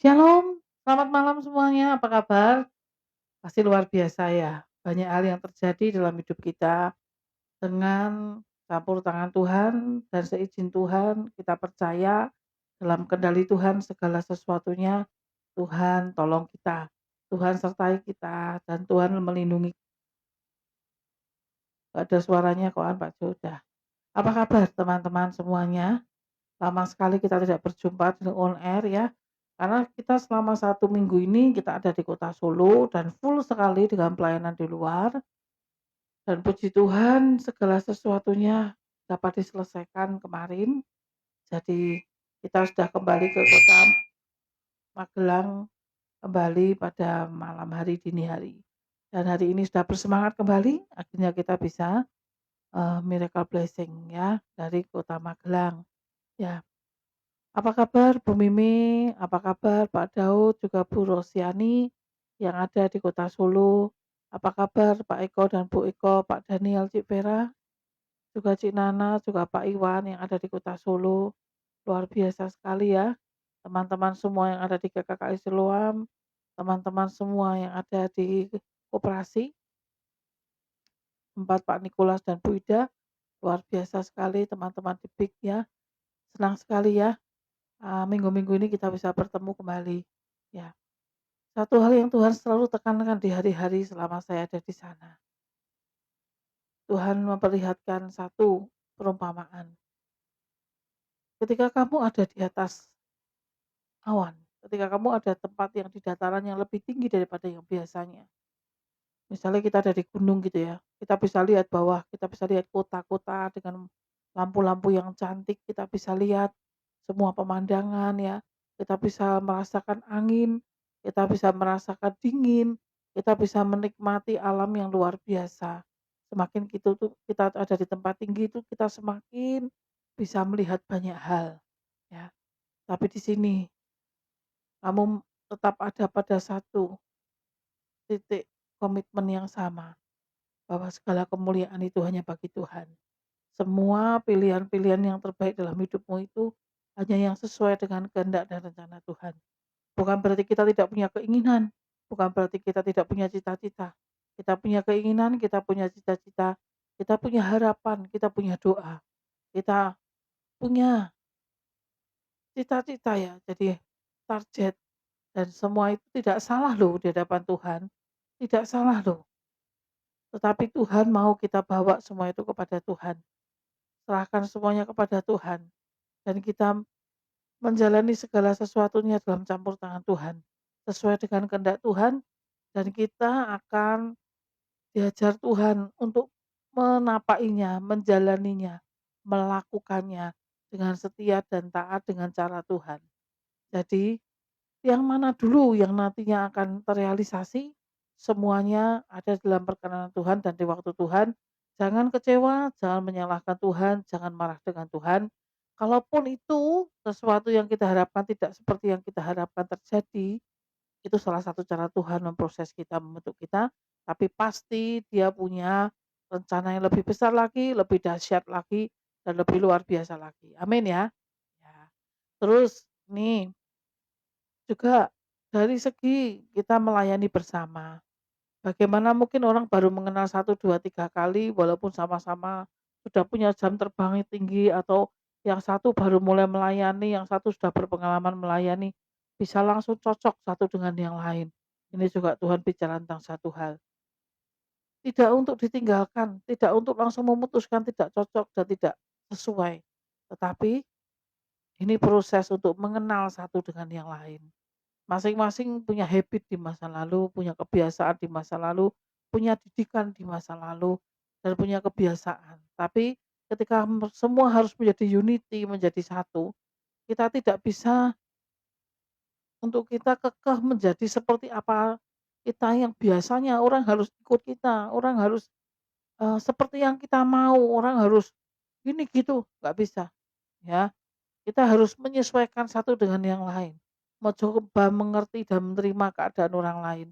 Shalom, selamat malam semuanya, apa kabar? Pasti luar biasa ya, banyak hal yang terjadi dalam hidup kita dengan campur tangan Tuhan dan seizin Tuhan kita percaya dalam kendali Tuhan segala sesuatunya. Tuhan tolong kita, Tuhan sertai kita dan Tuhan melindungi. Gak ada suaranya koan Pak Joda. Apa kabar teman-teman semuanya? Lama sekali kita tidak berjumpa di on air ya. Karena kita selama 1 minggu ini kita ada di kota Solo dan full sekali dengan pelayanan di luar. Dan puji Tuhan segala sesuatunya dapat diselesaikan kemarin. Jadi kita sudah kembali ke kota Magelang kembali pada malam hari dini hari. Dan hari ini sudah bersemangat kembali, akhirnya kita bisa miracle blessing ya dari kota Magelang. Ya, apa kabar Bu Mimi? Apa kabar Pak Daud, juga Bu Rosiani yang ada di Kota Solo? Apa kabar Pak Eko dan Bu Eko, Pak Daniel, Cik Vera, juga Cik Nana, juga Pak Iwan yang ada di Kota Solo? Luar biasa sekali ya. Teman-teman semua yang ada di GKKI Siloam, teman-teman semua yang ada di koperasi, tempat Pak Nikolas dan Bu Ida, luar biasa sekali teman-teman di BIK ya. Senang sekali ya, minggu-minggu ini kita bisa bertemu kembali. Ya, satu hal yang Tuhan selalu tekankan di hari-hari selama saya ada di sana. Tuhan memperlihatkan satu perumpamaan. Ketika kamu ada di atas awan, ketika kamu ada tempat yang di dataran yang lebih tinggi daripada yang biasanya. Misalnya kita ada di gunung gitu ya, kita bisa lihat bawah, kita bisa lihat kota-kota dengan lampu-lampu yang cantik, kita bisa lihat semua pemandangan ya, kita bisa merasakan angin, kita bisa merasakan dingin, kita bisa menikmati alam yang luar biasa. Semakin gitu tuh kita ada di tempat tinggi itu kita semakin bisa melihat banyak hal ya. Tapi di sini kamu tetap ada pada satu titik komitmen yang sama, bahwa segala kemuliaan itu hanya bagi Tuhan. Semua pilihan-pilihan yang terbaik dalam hidupmu itu hanya yang sesuai dengan kehendak dan rencana Tuhan. Bukan berarti kita tidak punya keinginan, bukan berarti kita tidak punya cita-cita. Kita punya keinginan, kita punya cita-cita, kita punya harapan, kita punya doa, kita punya cita-cita ya. Jadi target dan semua itu tidak salah loh di hadapan Tuhan. Tidak salah loh. Tetapi Tuhan mau kita bawa semua itu kepada Tuhan. Serahkan semuanya kepada Tuhan. Dan kita menjalani segala sesuatunya dalam campur tangan Tuhan. Sesuai dengan kehendak Tuhan. Dan kita akan diajar Tuhan untuk menapainya, menjalaninya, melakukannya dengan setia dan taat dengan cara Tuhan. Jadi yang mana dulu yang nantinya akan terrealisasi, semuanya ada dalam perkenan Tuhan dan di waktu Tuhan. Jangan kecewa, jangan menyalahkan Tuhan, jangan marah dengan Tuhan. Kalaupun itu sesuatu yang kita harapkan tidak seperti yang kita harapkan terjadi, itu salah satu cara Tuhan memproses kita, membentuk kita, tapi pasti Dia punya rencana yang lebih besar lagi, lebih dahsyat lagi, dan lebih luar biasa lagi. Amin ya. Ya. Terus nih, juga dari segi kita melayani bersama. Bagaimana mungkin orang baru mengenal 1, 2, 3 kali walaupun sama-sama sudah punya jam terbang yang tinggi atau yang satu baru mulai melayani, yang satu sudah berpengalaman melayani, bisa langsung cocok satu dengan yang lain. Ini juga Tuhan bicara tentang satu hal. Tidak untuk ditinggalkan, tidak untuk langsung memutuskan tidak cocok dan tidak sesuai. Tetapi ini proses untuk mengenal satu dengan yang lain. Masing-masing punya habit di masa lalu, punya kebiasaan di masa lalu, punya didikan di masa lalu, dan punya kebiasaan. Tapi ketika semua harus menjadi unity, menjadi satu, kita tidak bisa untuk kita kekeh menjadi seperti apa kita yang biasanya orang harus ikut kita, orang harus seperti yang kita mau, orang harus gini gitu, nggak bisa ya. Kita harus menyesuaikan satu dengan yang lain, mencoba mengerti dan menerima keadaan orang lain.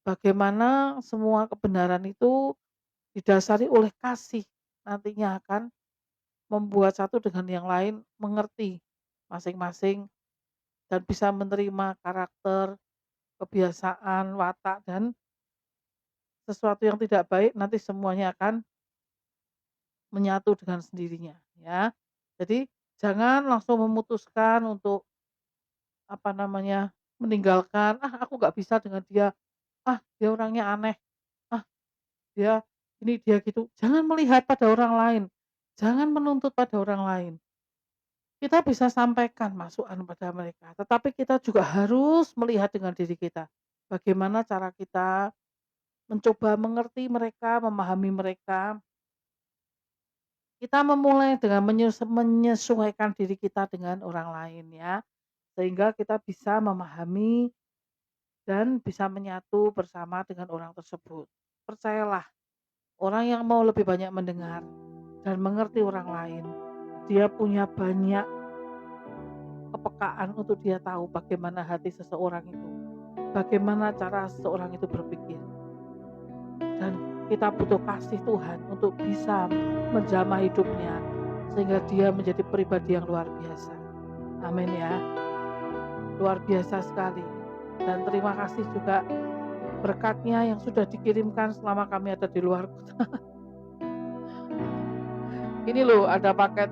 Bagaimana semua kebenaran itu didasari oleh kasih, nantinya akan membuat satu dengan yang lain mengerti masing-masing dan bisa menerima karakter, kebiasaan, watak, dan sesuatu yang tidak baik nanti semuanya akan menyatu dengan sendirinya, ya. Jadi jangan langsung memutuskan untuk, apa namanya, meninggalkan, "Ah, aku nggak bisa dengan dia. Ah, dia orangnya aneh. Ah, dia ini, dia gitu." Jangan melihat pada orang lain, jangan menuntut pada orang lain. Kita bisa sampaikan masukan pada mereka, tetapi kita juga harus melihat dengan diri kita. Bagaimana cara kita mencoba mengerti mereka, memahami mereka. Kita memulai dengan menyesuaikan diri kita dengan orang lain, ya, sehingga kita bisa memahami dan bisa menyatu bersama dengan orang tersebut. Percayalah, orang yang mau lebih banyak mendengar dan mengerti orang lain, dia punya banyak kepekaan untuk dia tahu bagaimana hati seseorang itu, bagaimana cara seseorang itu berpikir. Dan kita butuh kasih Tuhan untuk bisa menjamah hidupnya sehingga dia menjadi pribadi yang luar biasa. Amin, ya. Luar biasa sekali. Dan terima kasih juga berkatnya yang sudah dikirimkan selama kami ada di luar kota. Ini loh, ada paket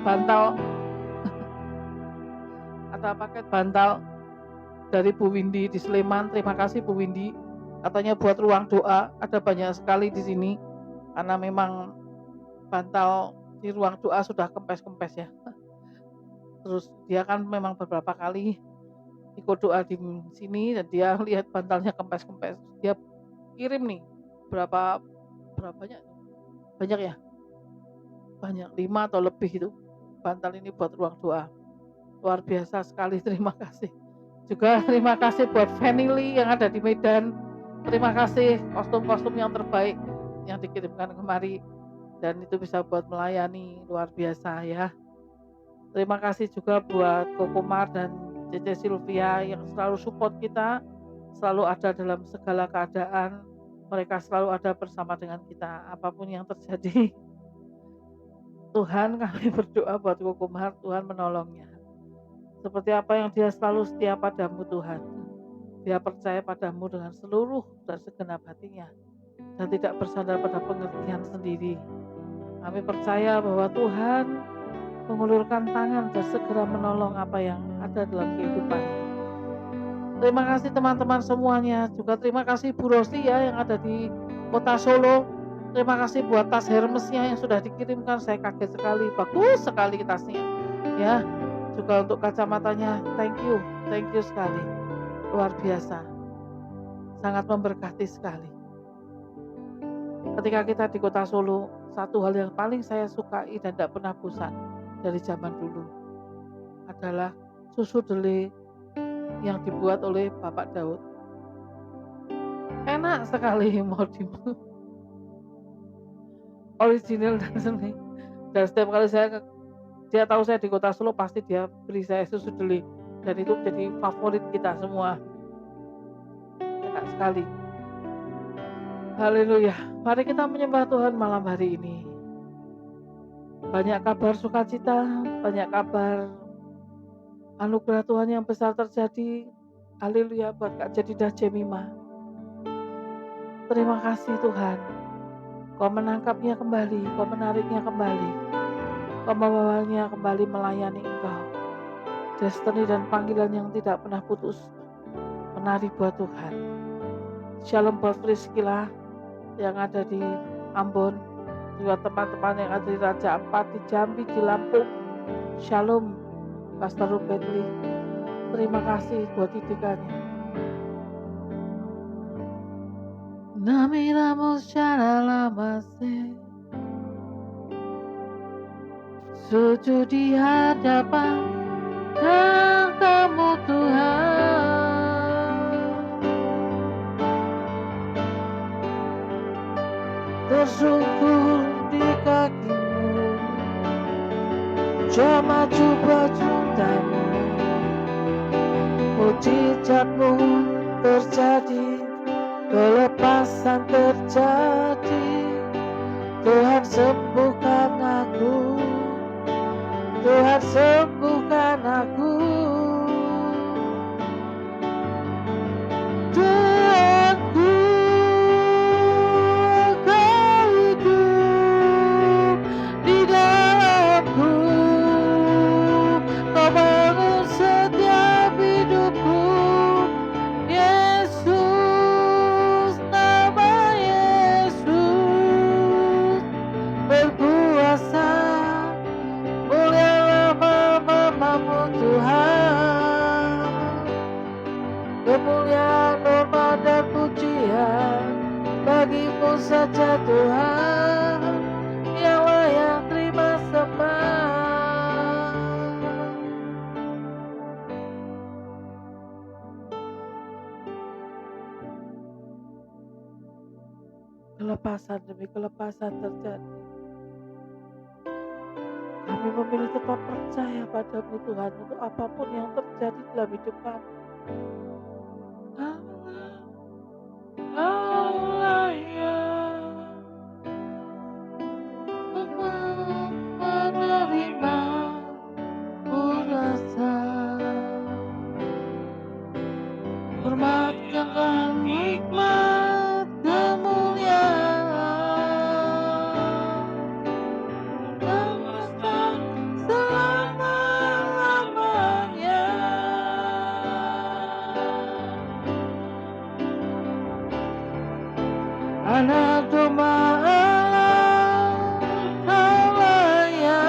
bantal, ada paket bantal dari Bu Windy di Sleman. Terima kasih Bu Windy. Katanya buat ruang doa, ada banyak sekali di sini karena memang bantal di ruang doa sudah kempes-kempes, ya. Terus dia kan memang beberapa kali ikut doa di sini dan dia lihat bantalnya kempes-kempes. Dia kirim nih berapa berapa banyak? Banyak, ya? Banyak, 5 atau lebih itu bantal ini buat ruang doa. Luar biasa sekali, terima kasih. Juga terima kasih buat family yang ada di Medan. Terima kasih kostum-kostum yang terbaik yang dikirimkan kemari dan itu bisa buat melayani, luar biasa, ya. Terima kasih juga buat Kokomar dan Cece Sylvia yang selalu support kita, selalu ada dalam segala keadaan. Mereka selalu ada bersama dengan kita, apapun yang terjadi. Tuhan, kami berdoa buat Kokomar, Tuhan menolongnya. Seperti apa yang dia selalu setia padamu, Tuhan. Dia percaya padamu dengan seluruh dan segenap hatinya dan tidak bersandar pada pengertian sendiri. Kami percaya bahwa Tuhan mengulurkan tangan dan segera menolong apa yang ada dalam kehidupannya. Terima kasih teman-teman semuanya. Juga terima kasih Bu Rosi, ya, yang ada di kota Solo. Terima kasih buat tas Hermesnya yang sudah dikirimkan. Saya kaget sekali, bagus sekali tasnya, ya. Juga untuk kacamatanya, thank you sekali. Luar biasa. Sangat memberkati sekali. Ketika kita di kota Solo, satu hal yang paling saya sukai dan tidak pernah bosan dari zaman dulu adalah susu dele yang dibuat oleh Bapak Daud. Enak sekali, mau original dan seni. Dan setiap kali dia tahu saya di kota Solo, pasti dia beri saya susu dele dan itu menjadi favorit kita semua. Enak sekali. Haleluya. Mari kita menyembah Tuhan malam hari ini. Banyak kabar sukacita, banyak kabar anugerah Tuhan yang besar terjadi. Haleluya buat Kak Jedidah Jemima. Terima kasih Tuhan. Kau menangkapnya kembali, kau menariknya kembali. Kau membawanya kembali melayani Engkau. Destiny dan panggilan yang tidak pernah putus. Menari buat Tuhan. Shalom buat Priscilla yang ada di Ambon. Juga teman-teman yang ada di Raja Ampat, di Jambi, di Lampung. Shalom Pastor Ruben Lee. Terima kasih buat didikannya. Namiramu secara lama sujud di hadapan kamu Tuhan, tersungkur di kakimu, maju buat cintamu, mujizatmu terjadi, kelepasan terjadi. Tuhan sembuhkan aku, Tuhan sembuhkan aku. Tuhanku, Kau hidup di dalamku. Kau bangun setiap hidupku. Yesus, nama Yesus berkuasa. Mulialah namamu Tuhan. Kemuliaan, hormat dan pujian bagimu saja Tuhan, yang layak terima sembah. Kelepasan demi kelepasan terjadi. Kami memilih tetap percaya padamu Tuhan untuk apapun yang terjadi dalam hidup kami. Allah yang menerima rasa, hormatkanlah hikmat kemuliaan selama-lamanya. Anak domba Allah, Kau layak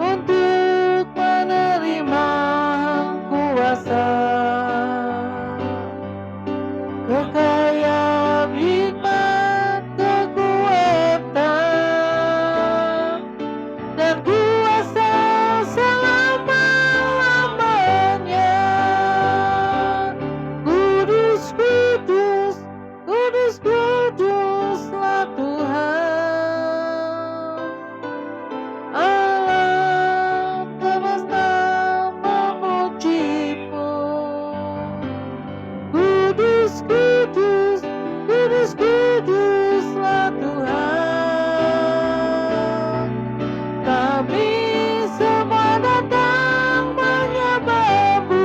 untuk menerima kuasa, kekayaan, hikmat, kekuatan, dan kuasa selama-lamanya. Kudus, kudus, kudus, kuduslah Tuhan. Alam semesta memuji-Mu. Kudus, kudus, kudus, kuduslah Tuhan. Kami semua datang menyembah-Mu.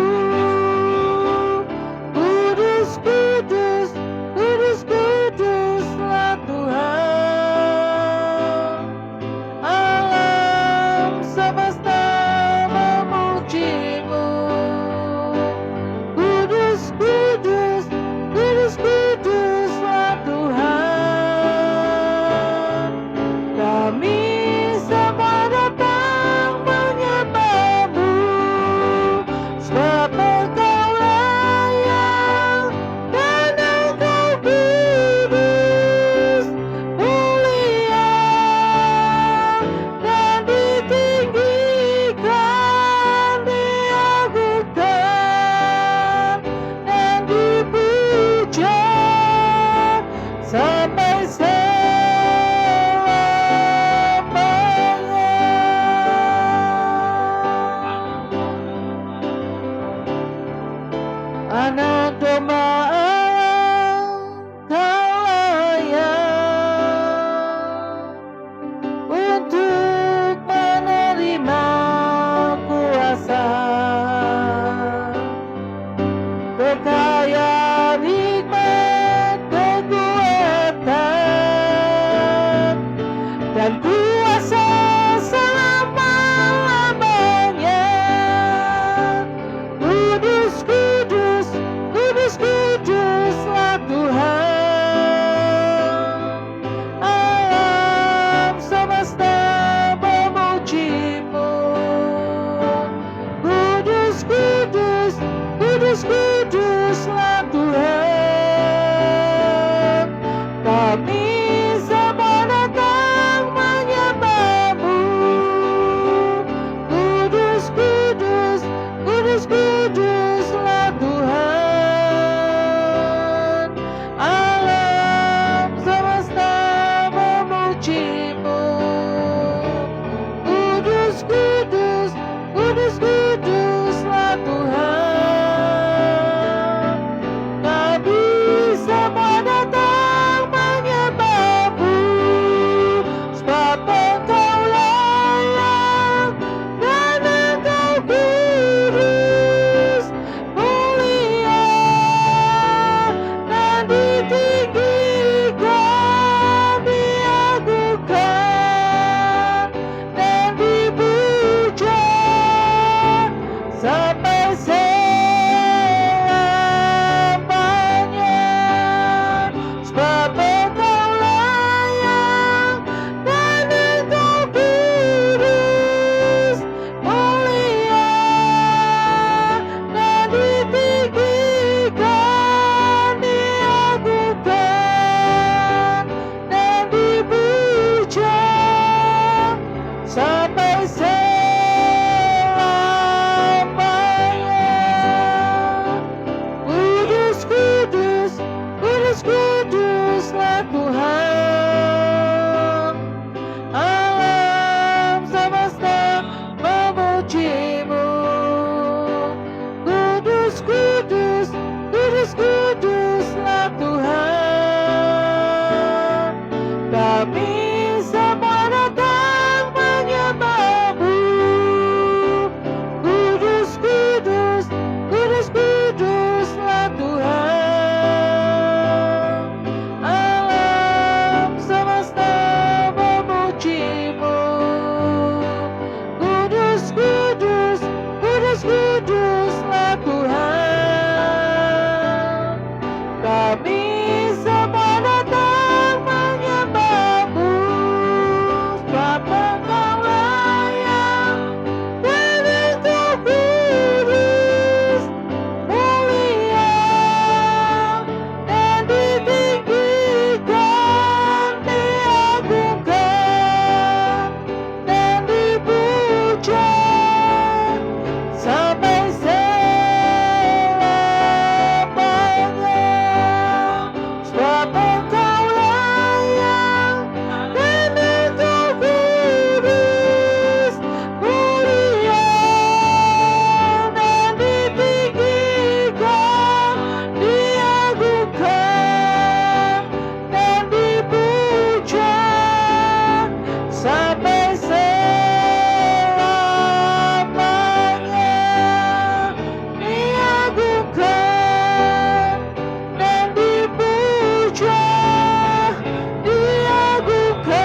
Kudus, kudus, kudus, kuduslah Tuhan. Alam semesta memuji-Mu. Kudus, kudus, kudus, kuduslah Tuhan. Kami semua datang menyembah-Mu, sebab Engkau layak dan Engkau kudus, mulia dan ditinggikan, diagungkan dan dipuja sampai anak domba Allah, Kau layak untuk menerima kuasa, kekayaan, hikmat, kekuatan, dan kuasa selama-lamanya. Kudus, kudus, kudus, kuduslah Tuhan. Alam semesta memuji-Mu. Kudus, kudus, kudus, kuduslah Tuhan. Kami semua datang menyembah-Mu. Kudus, kudus, kudus, kuduslah Tuhan. Alam semesta memuji-Mu. Kudus, kudus, kudus, kuduslah Tuhan. sampai selamanya. Sebab Engkau layak dan Engkau kudus, mulia dan ditinggikan, diagungkan dan dipuja sampai selamanya. Kudus, kudus, kudus, kuduslah Tuhan. Alam semesta memuji-Mu. Kudus, kudus, kudus, kuduslah Tuhan. Kami semua datang menyembah-Mu. Kudus, kudus, kudus, kuduslah Tuhan. Alam semesta memuji-Mu. Kudus, kudus, kudus, kuduslah Tuhan. Kami semua datang menyembah-Mu. Sebab Engkau layak dan Engkau kudus, mulia dan ditinggikan, diagungkan dan dipuja sampai selamanya. Sebab Engkau layak dan Engkau kudus, mulia dan ditinggikan, diagungkan dan dipuja sampai selamanya. Diagungkan dan dipuja, diagungkan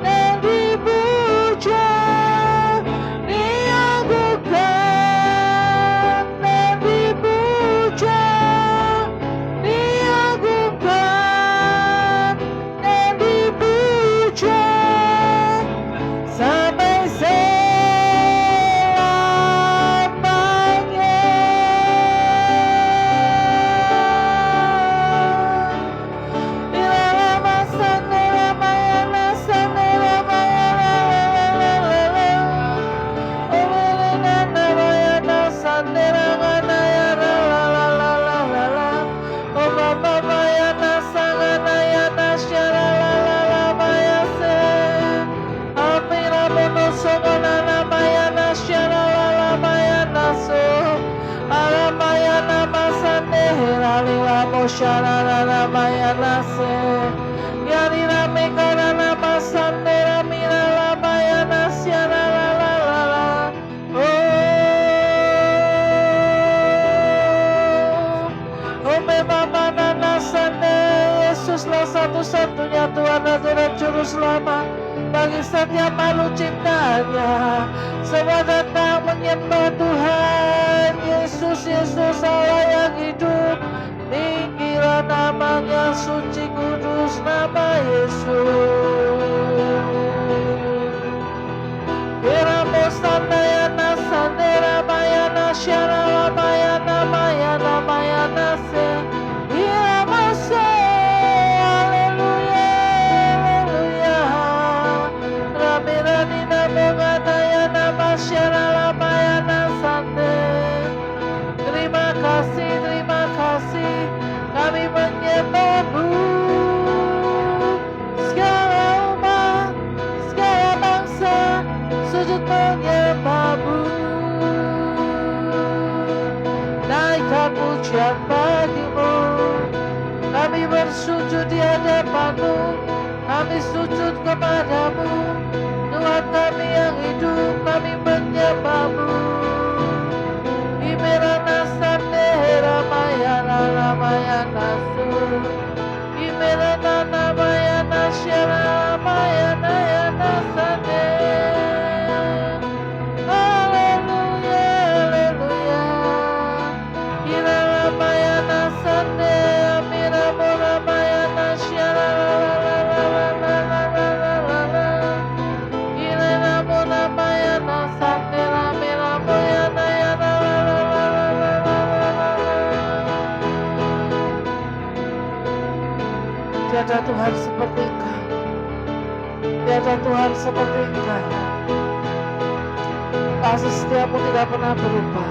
dan dipuja, diagungkan dan dipuja, diagungkan dan dipuja sampai selamanya. Ilama sandera mayana sandera mayana omelena mayana sandera manayana la o mama mayana sangana yana shara la mayase amira mono sogona mayana shara la mayana so ala mayana masandera lila moshara la mayana se yari la mekara la masandera mira la mayana shara la oh memang nana sane Yesuslah satu-satunya Tuhan dan Juru Selamat bagi setiap makhluk ciptaannya. Semua datang menyembah Tuhan Yesus, Yesus Allah yang hidup. Tinggilah namanya, suci kudus nama Yesus. Kiramo sandayana sandera mayana syarala mayana mayana mayana se kiramo se haleluya haleluya ramirani namongana yana masyarala mayana sande. Terima kasih kami menyembah-Mu. Segala umat, segala bangsa sujud menyembah-Mu. Naikkan pujian bagi-Mu. Kami bersujud di hadapan-Mu. Kami sujud kepada-Mu. Tuhan kami yang hidup, kami menyembah-Mu. Imerana sandera mayana ramayana su Imerana namayana syara mayana yana sande. Haleluya Tiada Tuhan seperti Engkau. Tiada Tuhan seperti Engkau. Kasih setiamu tidak pernah berubah.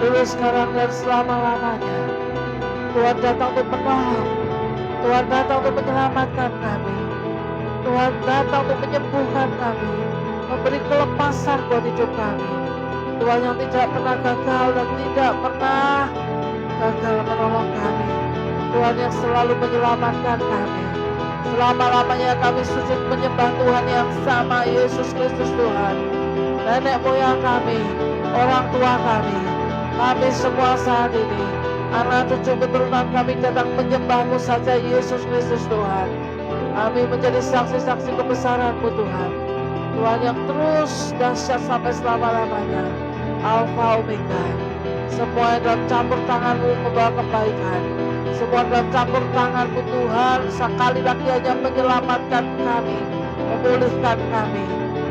Dulu, sekarang, dan selama-lamanya. Tuhan datang untuk menolong. Tuhan datang untuk menyelamatkan kami. Tuhan datang untuk menyembuhkan kami, memberi kelepasan buat hidup kami. Tuhan yang tidak pernah gagal dan tidak pernah gagal menolong kami. Tuhan yang selalu menyelamatkan kami. Selama-lamanya kami sujud menyembah Tuhan yang sama, Yesus Kristus Tuhan. Nenek moyang kami, orang tua kami semua saat ini, anak cucu keturunan kami datang menyembah-Mu saja, Yesus Kristus Tuhan. Kami menjadi saksi-saksi kebesaran-Mu Tuhan. Tuhan yang terus dahsyat sampai selama-lamanya. Alfa Omega. Semua yang dalam campur tangan-Mu membawa kebaikan. Semua dalam campur tangan-Mu Tuhan, sekali lagi hanya menyelamatkan kami, memulihkan kami,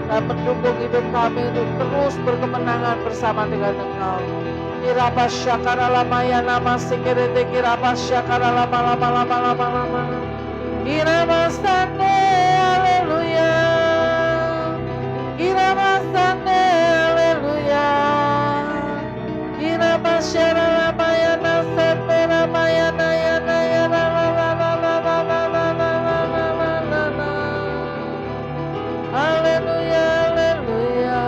dan mendukung hidup kami untuk terus berkemenangan bersama dengan Engkau. Kiraba syakara lama ya nama sekerete, kiraba syakara lama. Kiraba sande, haleluya. Kiraba sande, haleluya. Kiraba syara lama ya nasa perama ya naya naya la la la la la la la la la la la la la. Haleluya, haleluya.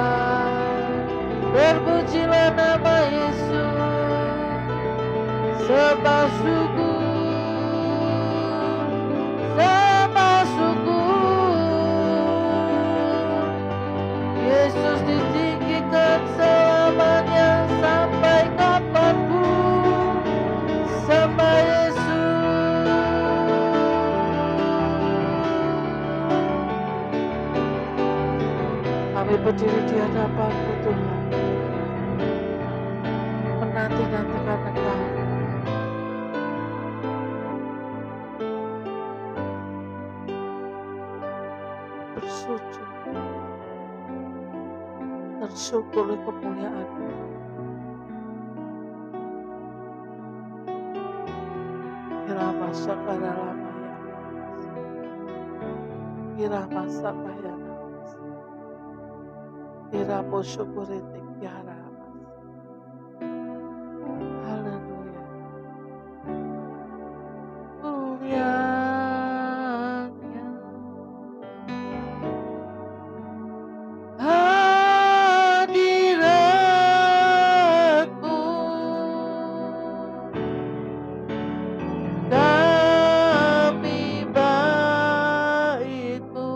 Terpujilah nama Yesus. Sembah syukur, sembah syukur. Yesus ditinggikan selamanya sampai kapanpun. Sembah Yesus. Kami berdiri di hadapan-Mu Tuhan, menanti-nantikan Engkau. Bersujud, tersyukur kemuliaan-Mu. Kirama syakara lama ya. Kirama sapayana. Kirama syukurete kiara. Haleluya. Mulianya hadirat-Mu, kami bait-Mu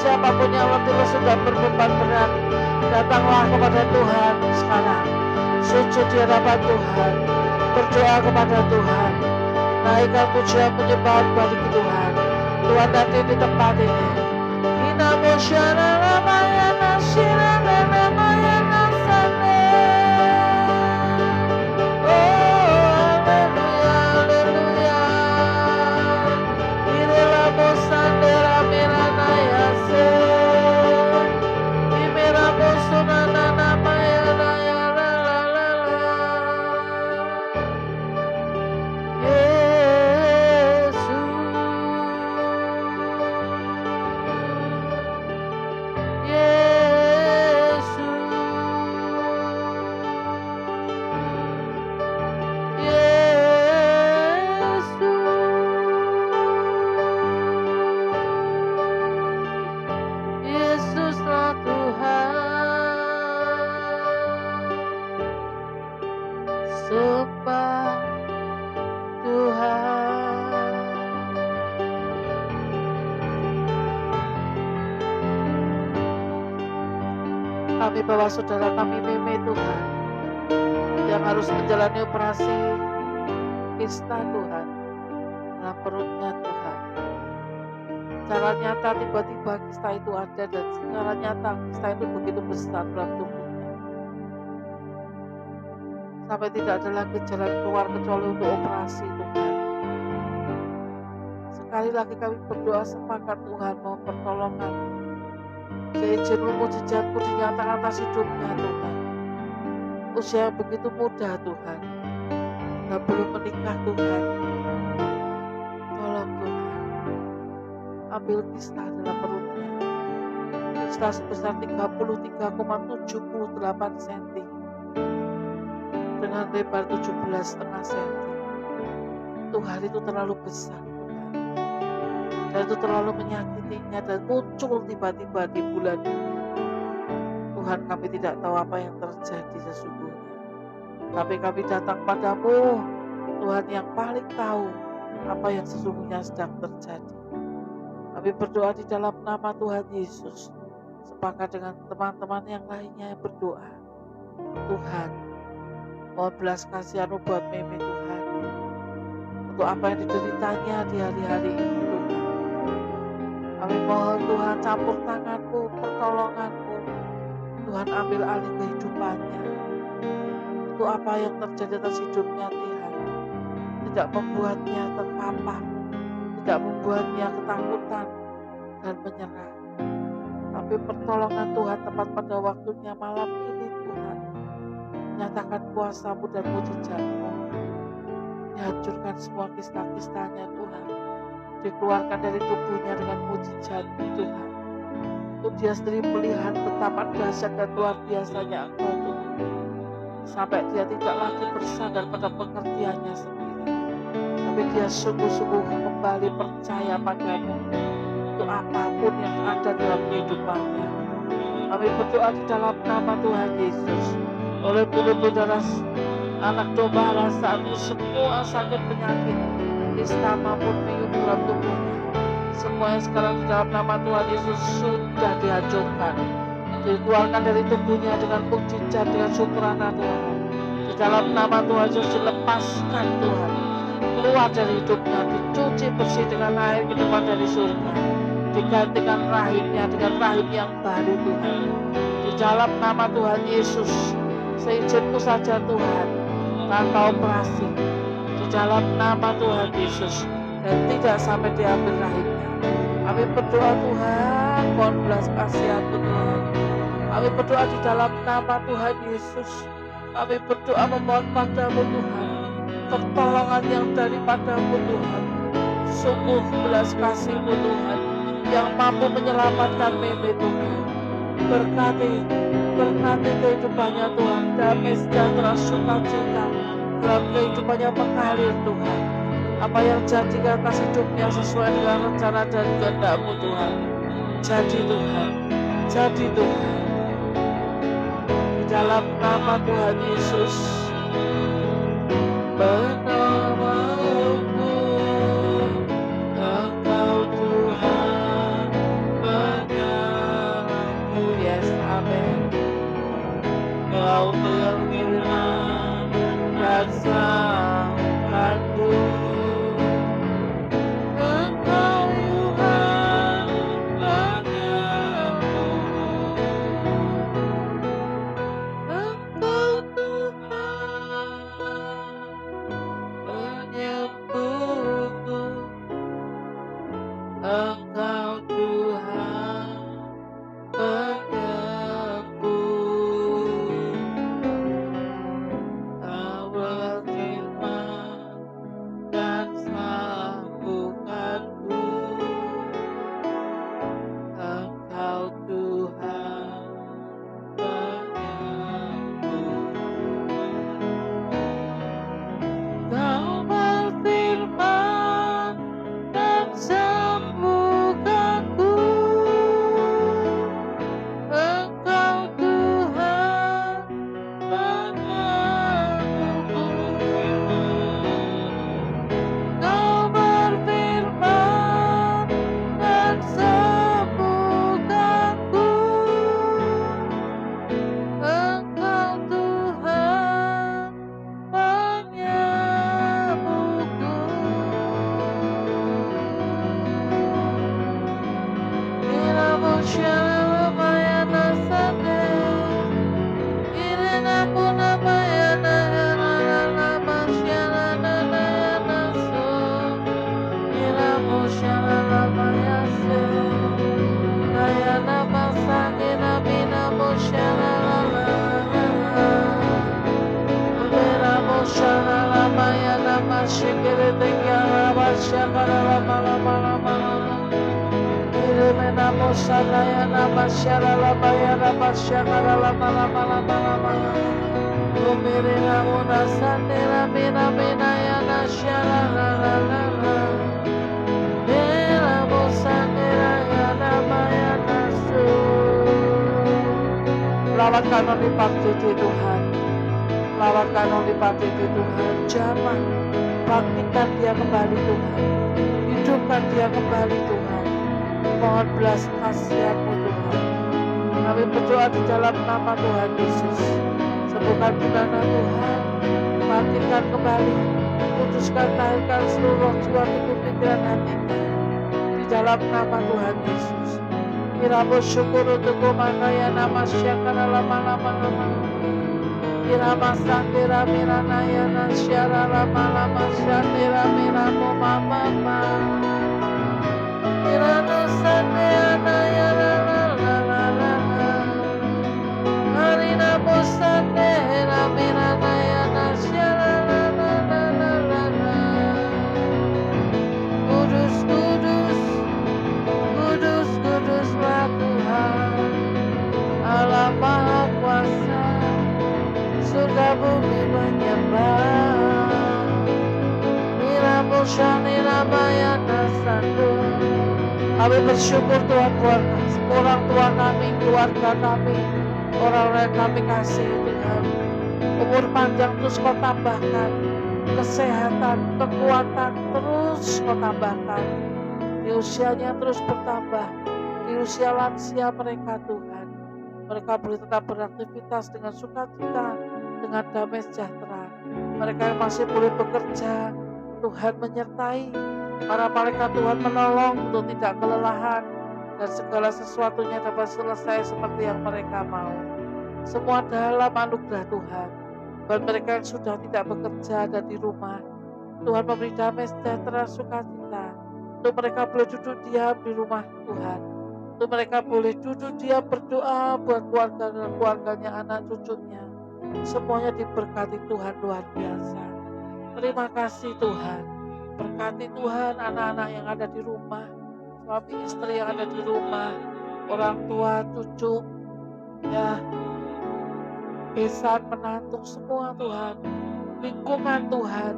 Siapapun yang letih lesu dan berbeban berat, datanglah kepada Tuhan sekarang. Sujud di hadapan Tuhan, berdoa kepada Tuhan, naikkan pujian penyembahan bagi Tuhan. Tuhan nanti di tempat ini. Kami bawa saudara kami Meme Tuhan, yang harus menjalani operasi kista Tuhan, dalam perutnya Tuhan. Secara nyata tiba-tiba kista itu ada, dan secara nyata kista itu begitu besar dalam tubuhnya, sampai tidak ada lagi jalan keluar kecuali untuk operasi Tuhan. Sekali lagi kami berdoa sepakat Tuhan, mohon pertolongan. Seizin mujizatmu dinyatakan atas hidupnya Tuhan. Usia yang begitu muda Tuhan, dan belum menikah Tuhan. Tolong Tuhan, ambil kista dalam perutnya. Kista sebesar 33,78 cm dengan lebar 17,5 cm. Tuhan, itu terlalu besar Tuhan, dan itu terlalu menyakitinya, dan muncul tiba-tiba di bulan ini. Tuhan, kami tidak tahu apa yang terjadi sesungguhnya, tapi kami datang padamu Tuhan yang paling tahu apa yang sesungguhnya sedang terjadi. Kami berdoa di dalam nama Tuhan Yesus, sepakat dengan teman-teman yang lainnya yang berdoa. Tuhan, mohon belas kasihan buat Meme Tuhan, untuk apa yang dideritanya di hari-hari ini Tuhan. Kami mohon Tuhan, campur tangan-Mu, pertolongan-Mu. Tuhan, ambil alih kehidupannya. Untuk apa yang terjadi atas hidupnya Tuhan, tidak membuatnya terpapar, tidak membuatnya ketakutan dan menyerah. Tapi pertolongan Tuhan tepat pada waktunya malam ini Tuhan. Nyatakan kuasa-Mu dan mujizat-Mu. Dihancurkan semua kista-kistanya Tuhan. Dikeluarkan dari tubuhnya dengan mujizat Tuhan. Untuk dia sendiri melihat betapa dahsyat dan luar biasanya Engkau Tuhan. Sampai dia tidak lagi bersandar pada pengertiannya sendiri, tapi dia sungguh-sungguh kembali percaya padamu untuk apapun yang ada dalam kehidupannya. Kami berdoa di dalam nama Tuhan Yesus. Oleh bunuh darah anak domba Allah saat ini, semua sakit penyakit kista maupun piung dalam tubuhnya, semuanya sekarang di dalam nama Tuhan Yesus sudah dihancurkan, dikeluarkan dari tubuhnya dengan mujizat, dengan syukuran Tuhan. Di dalam nama Tuhan Yesus dilepaskan Tuhan, keluar dari hidupnya, dicuci bersih dengan air kehidupan dari surga, digantikan rahimnya dengan rahim yang baru Tuhan. Di dalam nama Tuhan Yesus, seizinku saja Tuhan, tanpa operasi, di dalam nama Tuhan Yesus, dan tidak sampai diambil rahimnya. Kami berdoa Tuhan, mohon belas kasihan Tuhan. Kami berdoa di dalam nama Tuhan Yesus. Kami berdoa memohon padamu Tuhan, pertolongan yang daripadamu Tuhan. Sungguh belas kasih-Mu Tuhan, yang mampu menyelamatkan Meme Tuhan. Berkati kehidupannya Tuhan, damai sejahtera sukacita dalam kehidupannya mengalir Tuhan. Apa yang jadi atas hidupnya sesuai dengan rencana dan kehendak-Mu Tuhan. Jadi Tuhan, jadi Tuhan. Di dalam nama Tuhan Yesus, penamamu Engkau Tuhan. Engkau berfirman dan selamatkanku. Engkau Tuhan penyembuhku. Engkau Tuhan penyembuhku. Engkau Tuhan penyembuhku. Kau berfirman dan sembuhkanku. Engkau Tuhan penyembuhku. Kau berfirman dan sembuhkanku. Engkau Tuhan penyembuhku. Kau berfirman dan sembuhkanku. Engkau Tuhan penyembuhku. Irabushana lamayana sade. Irena puna mayana herana masyana nanayana so. Irabushana lamayase. Nayana masangina mina mushana lalala. Irabushana lamayana mashikere tekyara bashakara lama. Iremena moshana yana mashara labayana mashakara lama. Umirina muna sandera mina yana shara lalala. Ira mosandera yana mayana su. Lawatkan lipat cuci Tuhan. Lawatkan lipat cuci Tuhan. Jamah, bangkitkan dia kembali Tuhan. Hidupkan dia kembali Tuhan. Mohon belas kasihan-Mu Tuhan. Kami berdoa di dalam nama Tuhan Yesus. Sembuhkan Bunana Tuhan. Bangkitkan kembali. Kuduskan, tahirkan seluruh jiwa, tubuh, pikiran, hatinya. Di dalam nama Tuhan Yesus. Kiramu syukur untuk kumakaya nama syakara lama. Kirama sandira miranaya nasyara lama syandira miramu mama. Kirano sandira naya la. Harina musandira miranaya nasyara la. Kuduslah Tuhan Allah Maha Kuasa. Surga bumi menyembah. Miramu syanira mayana sandu. Kami bersyukur Tuhan orang tua kami, keluarga kami, orang-orang yang kami kasih Tuhan. Umur panjang terus Kau tambahkan, kesehatan, kekuatan terus Kau tambahkan. Di usianya terus bertambah, di usia lansia mereka Tuhan. Mereka boleh tetap beraktivitas dengan sukacita, dengan damai sejahtera. Mereka yang masih boleh bekerja, Tuhan menyertai. Para malaikat Tuhan menolong untuk tidak kelelahan dan segala sesuatunya dapat selesai seperti yang mereka mau. Semua dalam anugerah Tuhan. Buat mereka yang sudah tidak bekerja dan di rumah, Tuhan memberi damai sejahtera sukacita. Untuk mereka boleh duduk diam di rumah Tuhan. Untuk mereka boleh duduk diam berdoa buat keluarganya, anak cucunya. Semuanya diberkati Tuhan luar biasa. Terima kasih Tuhan. Berkati Tuhan anak-anak yang ada di rumah, suami istri yang ada di rumah, orang tua, cucu, ya, besan, menantu, semua Tuhan. Lingkungan Tuhan,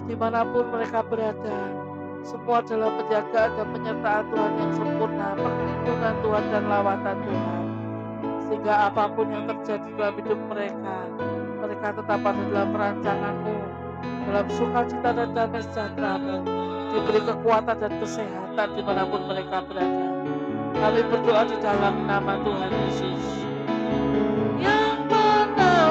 dimanapun mereka berada, semua dalam penjagaan dan penyertaan Tuhan yang sempurna, perlindungan Tuhan dan lawatan Tuhan. Sehingga apapun yang terjadi dalam hidup mereka, mereka tetap ada dalam perancangan-Mu, dalam sukacita dan damai sejahtera-Mu, diberi kekuatan dan kesehatan dimanapun mereka berada. Kami berdoa di dalam nama Tuhan Yesus. Yang benar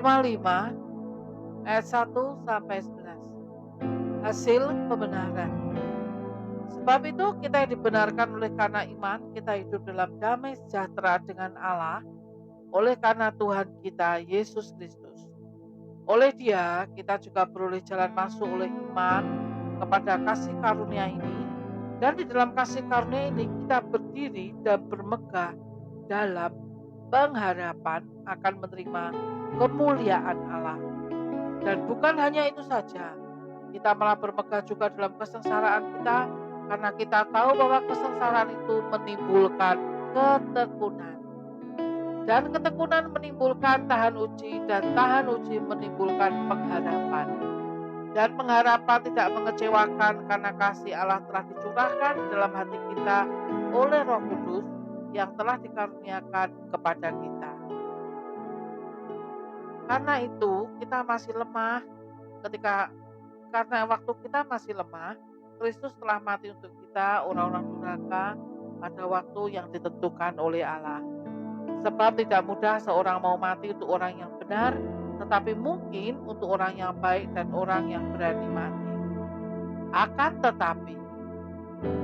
Roma 5 ayat 1 sampai 11. Hasil kebenaran. Sebab itu kita yang dibenarkan oleh karena iman, kita hidup dalam damai sejahtera dengan Allah oleh karena Tuhan kita Yesus Kristus. Oleh Dia kita juga beroleh jalan masuk oleh iman kepada kasih karunia ini, dan di dalam kasih karunia ini kita berdiri dan bermegah dalam pengharapan akan menerima kemuliaan Allah. Dan bukan hanya itu saja, kita malah bermegah juga dalam kesengsaraan kita, karena kita tahu bahwa kesengsaraan itu menimbulkan ketekunan. Dan ketekunan menimbulkan tahan uji, dan tahan uji menimbulkan pengharapan. Dan pengharapan tidak mengecewakan, karena kasih Allah telah dicurahkan dalam hati kita oleh Roh Kudus yang telah dikaruniakan kepada kita. Karena itu kita masih lemah, karena waktu kita masih lemah, Kristus telah mati untuk kita orang-orang durhaka pada waktu yang ditentukan oleh Allah. Sebab tidak mudah seorang mau mati untuk orang yang benar, tetapi mungkin untuk orang yang baik dan orang yang berani mati. Akan tetapi,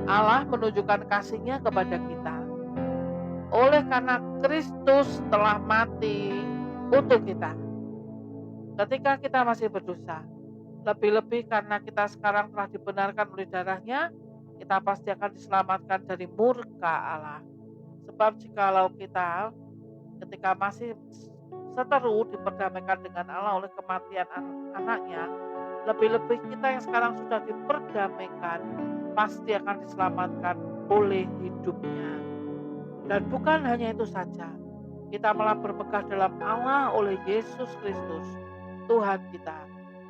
Allah menunjukkan kasih-Nya kepada kita oleh karena Kristus telah mati untuk kita ketika kita masih berdosa. Lebih-lebih karena kita sekarang telah dibenarkan oleh darah-Nya, kita pasti akan diselamatkan dari murka Allah. Sebab jikalau kita ketika masih seteru diperdamaikan dengan Allah oleh kematian anak-Nya, lebih-lebih kita yang sekarang sudah diperdamaikan pasti akan diselamatkan oleh hidup-Nya. Dan bukan hanya itu saja, kita malah bermegah dalam Allah oleh Yesus Kristus Tuhan kita,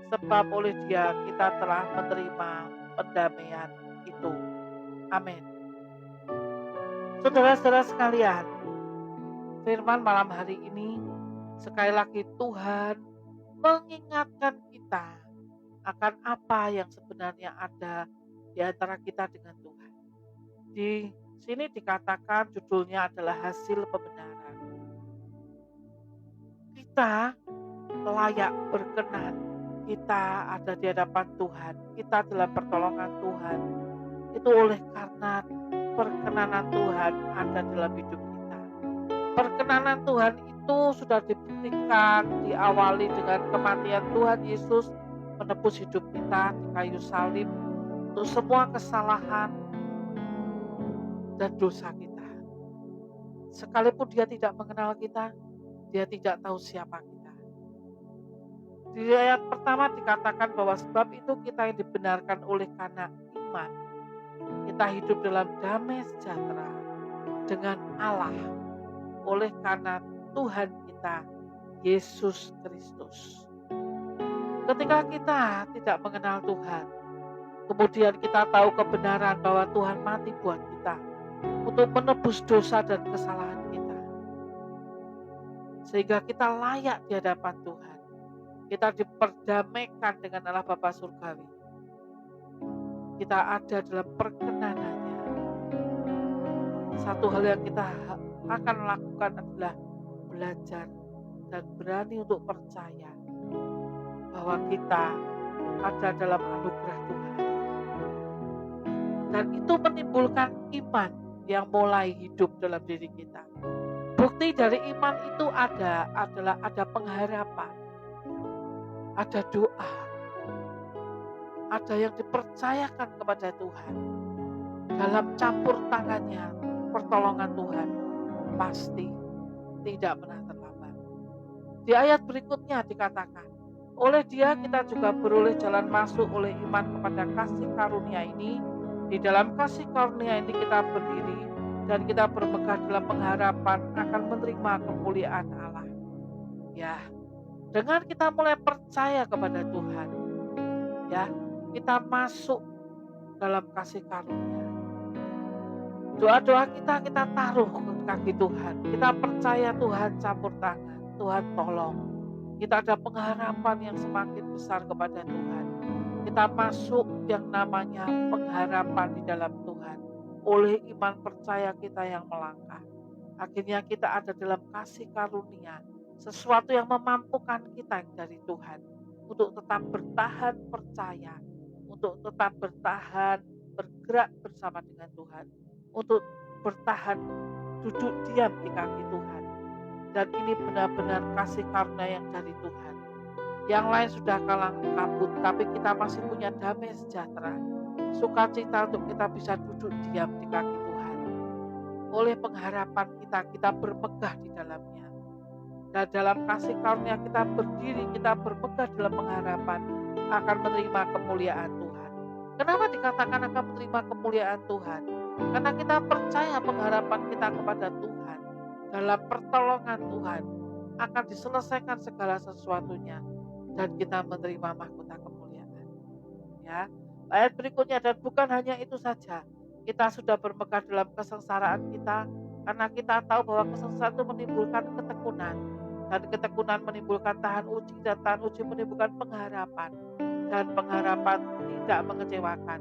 sebab oleh Dia kita telah menerima pendamaian itu. Amin. Saudara-saudara sekalian, firman malam hari ini sekali lagi Tuhan mengingatkan kita akan apa yang sebenarnya ada di antara kita dengan Tuhan. Di sini dikatakan judulnya adalah hasil pembenaran. Kita layak berkenan, kita ada di hadapan Tuhan, kita dalam pertolongan Tuhan, itu oleh karena perkenanan Tuhan ada dalam hidup kita. Perkenanan Tuhan itu sudah dibuktikan, diawali dengan kematian Tuhan Yesus menebus hidup kita di kayu salib untuk semua kesalahan dan dosa kita. Sekalipun Dia tidak mengenal kita, Dia tidak tahu siapa kita. Di ayat pertama dikatakan bahwa sebab itu kita yang dibenarkan oleh karena iman, kita hidup dalam damai sejahtera dengan Allah oleh karena Tuhan kita Yesus Kristus. Ketika kita tidak mengenal Tuhan, kemudian kita tahu kebenaran bahwa Tuhan mati buat kita untuk menebus dosa dan kesalahan kita, sehingga kita layak di hadapan Tuhan. Kita diperdamaikan dengan Allah Bapa Surgawi. Kita ada dalam perkenanan-Nya. Satu hal yang kita akan lakukan adalah belajar dan berani untuk percaya bahwa kita ada dalam anugerah Tuhan. Dan itu menimbulkan iman yang mulai hidup dalam diri kita. Bukti dari iman itu adalah ada pengharapan, ada doa, ada yang dipercayakan kepada Tuhan. Dalam campur tangannya, pertolongan Tuhan pasti tidak pernah terlambat. Di ayat berikutnya dikatakan, oleh Dia kita juga beroleh jalan masuk oleh iman kepada kasih karunia ini. Di dalam kasih karunia ini kita berdiri dan kita bermegah dalam pengharapan akan menerima kemuliaan Allah. Ya, dengan kita mulai percaya kepada Tuhan, ya, kita masuk dalam kasih karunia. Doa-doa kita taruh ke kaki Tuhan. Kita percaya Tuhan campur tangan, Tuhan tolong. Kita ada pengharapan yang semakin besar kepada Tuhan. Kita masuk yang namanya pengharapan di dalam Tuhan. Oleh iman percaya kita yang melangkah. Akhirnya kita ada dalam kasih karunia sesuatu yang memampukan kita dari Tuhan untuk tetap bertahan percaya, untuk tetap bertahan bergerak bersama dengan Tuhan, untuk bertahan duduk diam di kaki Tuhan. Dan ini benar-benar kasih karunia yang dari Tuhan. Yang lain sudah kalang kabut, tapi kita masih punya damai sejahtera, sukacita untuk kita bisa duduk diam di kaki Tuhan. Oleh pengharapan kita, kita bermegah di dalamnya. Dan dalam kasih karunia kita berdiri, kita bermegah dalam pengharapan akan menerima kemuliaan Tuhan. Kenapa dikatakan akan menerima kemuliaan Tuhan? Karena kita percaya pengharapan kita kepada Tuhan. Dalam pertolongan Tuhan akan diselesaikan segala sesuatunya dan kita menerima mahkota kemuliaan. Ya, ayat berikutnya, dan bukan hanya itu saja. Kita sudah bermegah dalam kesengsaraan kita karena kita tahu bahwa kesengsaraan itu menimbulkan ketekunan, dan ketekunan menimbulkan tahan uji, dan tahan uji menimbulkan pengharapan, dan pengharapan tidak mengecewakan.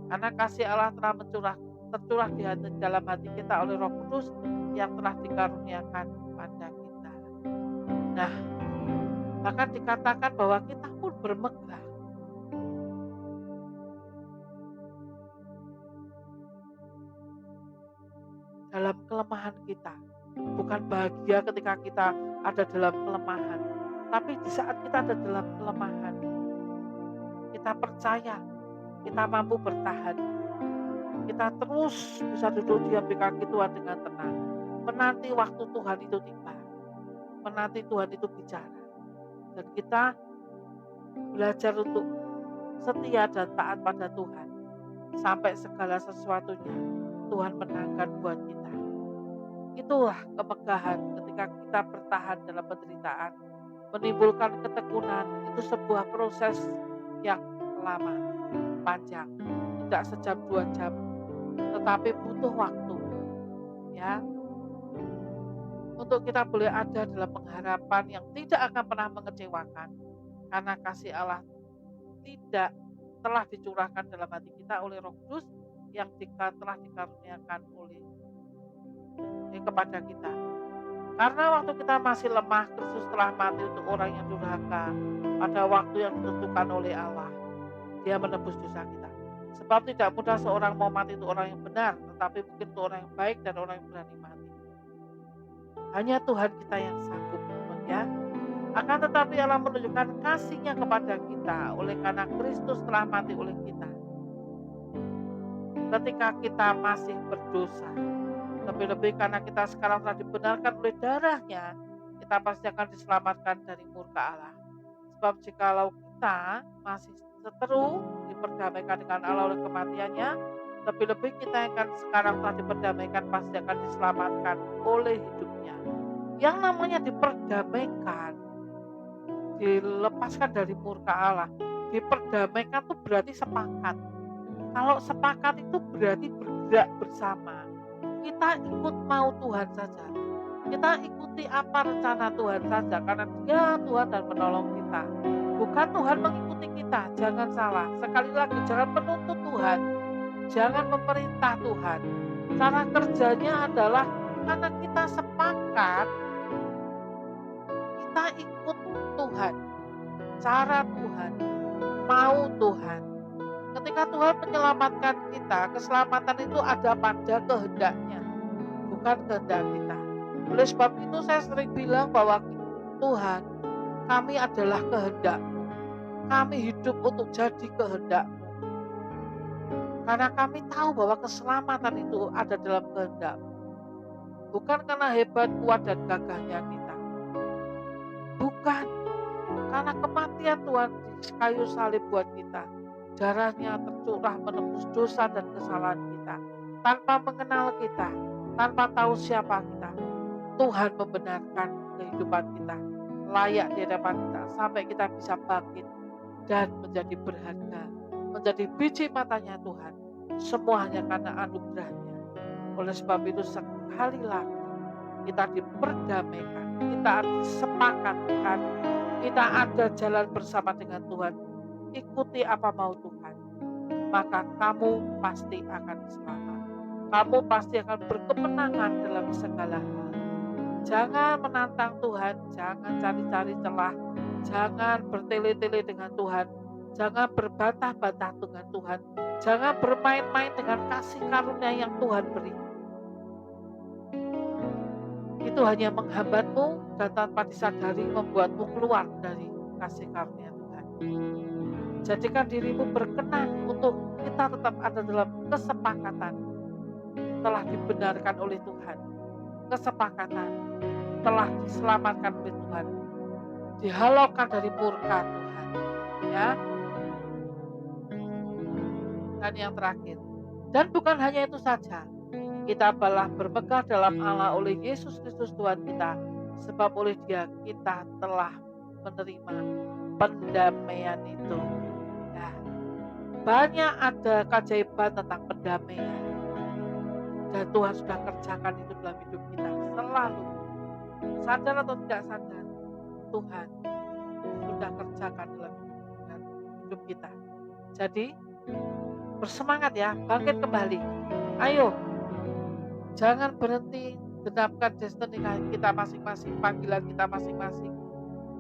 Karena kasih Allah telah tercurah di dalam hati kita oleh Roh Kudus yang telah dikaruniakan pada kita. Nah, bahkan dikatakan bahwa kita pun bermegah. Dalam kelemahan kita. Bukan bahagia ketika kita ada dalam kelemahan. Tapi di saat kita ada dalam kelemahan, kita percaya, kita mampu bertahan. Kita terus bisa duduk diam di kaki Tuhan dengan tenang. Menanti waktu Tuhan itu tiba. Menanti Tuhan itu bicara. Dan kita belajar untuk setia dan taat pada Tuhan. Sampai segala sesuatunya Tuhan menangkan buat kita. Itulah kemegahan ketika kita bertahan dalam penderitaan. Menimbulkan ketekunan itu sebuah proses yang lama, panjang. Tidak sejam 2 jam, tetapi butuh waktu. Ya, untuk kita boleh ada dalam pengharapan yang tidak akan pernah mengecewakan. Karena kasih Allah tidak telah dicurahkan dalam hati kita oleh Roh Kudus yang telah dikaruniakan oleh kepada kita. Karena waktu kita masih lemah, Kristus telah mati untuk orang yang durhaka. Pada waktu yang ditentukan oleh Allah, Dia menebus dosa kita. Sebab tidak mudah seorang mau mati untuk orang yang benar, tetapi mungkin untuk orang yang baik dan orang yang berani mati. Hanya Tuhan kita yang sanggup, ya. Akan tetapi Allah menunjukkan kasih-Nya kepada kita oleh karena Kristus telah mati oleh kita. Ketika kita masih berdosa, lebih-lebih karena kita sekarang telah dibenarkan oleh darah-Nya, kita pasti akan diselamatkan dari murka Allah. Sebab jikalau kita masih seteru diperdamaikan dengan Allah oleh kematian-Nya, lebih-lebih kita yang kan sekarang telah diperdamaikan pasti akan diselamatkan oleh hidup-Nya. Yang namanya diperdamaikan, dilepaskan dari murka Allah, diperdamaikan itu berarti sepakat. Kalau sepakat itu berarti bergerak bersama. Kita ikut mau Tuhan saja. Kita ikuti apa rencana Tuhan saja karena Dia Tuhan dan menolong kita. Bukan Tuhan mengikuti kita, jangan salah. Sekali lagi, jangan menuntut Tuhan. Jangan memerintah Tuhan. Cara kerjanya adalah karena kita sepakat, kita ikut Tuhan. Cara Tuhan, mau Tuhan. Ketika Tuhan menyelamatkan kita, keselamatan itu ada pada kehendak-Nya, bukan kehendak kita. Oleh sebab itu saya sering bilang bahwa Tuhan, kami adalah kehendak-Mu. Kami hidup untuk jadi kehendak-Mu. Karena kami tahu bahwa keselamatan itu ada dalam kehendak-Mu. Bukan karena hebat, kuat, dan gagahnya kita. Bukan. Karena kematian Tuhan di kayu salib buat kita. Darah-Nya tercurah menebus dosa dan kesalahan kita. Tanpa mengenal kita, tanpa tahu siapa kita, Tuhan membenarkan kehidupan kita, layak di hadapan kita, sampai kita bisa bangkit dan menjadi berharga, menjadi biji matanya Tuhan. Semuanya karena anugerah-Nya. Oleh sebab itu sekali lagi kita diperdamaikan, kita disepakatkan, kita ada jalan bersama dengan Tuhan. Ikuti apa mau Tuhan, maka kamu pasti akan selamat. Kamu pasti akan berkemenangan dalam segala hal. Jangan menantang Tuhan, jangan cari-cari celah, jangan bertele-tele dengan Tuhan, jangan berbantah-bantah dengan Tuhan, jangan bermain-main dengan kasih karunia yang Tuhan beri. Itu hanya menghambatmu dan tanpa disadari membuatmu keluar dari kasih karunia Tuhan. Jadikan dirimu berkenan untuk kita tetap ada dalam kesepakatan telah dibenarkan oleh Tuhan. Kesepakatan telah diselamatkan oleh Tuhan. Dihalaukan dari murka Tuhan. Ya. Dan yang terakhir. Dan bukan hanya itu saja. Kita balah bermegah dalam Allah oleh Yesus Kristus Tuhan kita. Sebab oleh Dia kita telah menerima pendamaian itu. Ya. Banyak ada keajaiban tentang pendamaian. Dan Tuhan sudah kerjakan itu dalam hidup kita. Selalu. Sadar atau tidak sadar. Tuhan sudah kerjakan dalam hidup kita. Jadi bersemangat ya, bangkit kembali. Ayo, jangan berhenti genapkan destiny kita masing-masing, panggilan kita masing-masing.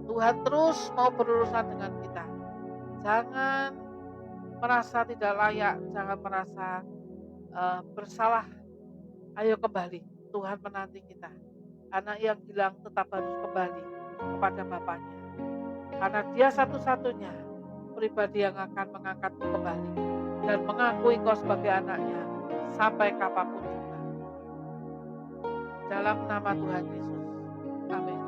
Tuhan terus mau berurusan dengan kita. Jangan merasa tidak layak, jangan merasa bersalah. Ayo kembali, Tuhan menanti kita. Anak yang hilang tetap harus kembali kepada Bapaknya. Karena Dia satu-satunya pribadi yang akan mengangkatmu kembali dan mengakui kau sebagai anaknya sampai kapanpun juga. Dalam nama Tuhan Yesus. Amin.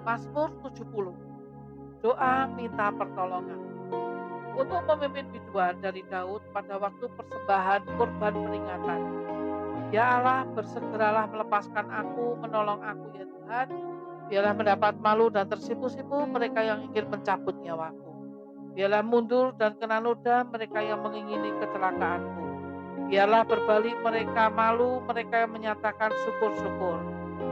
Mazmur 70. Doa minta pertolongan. Untuk memimpin biduan dari Daud pada waktu persembahan kurban peringatan. Ya Allah, bersegeralah melepaskan aku, menolong aku ya Tuhan. Biarlah mendapat malu dan tersipu-sipu mereka yang ingin mencabut nyawaku. Biarlah mundur dan kena noda mereka yang mengingini kecelakaanku. Biarlah berbalik mereka malu, mereka yang menyatakan syukur-syukur.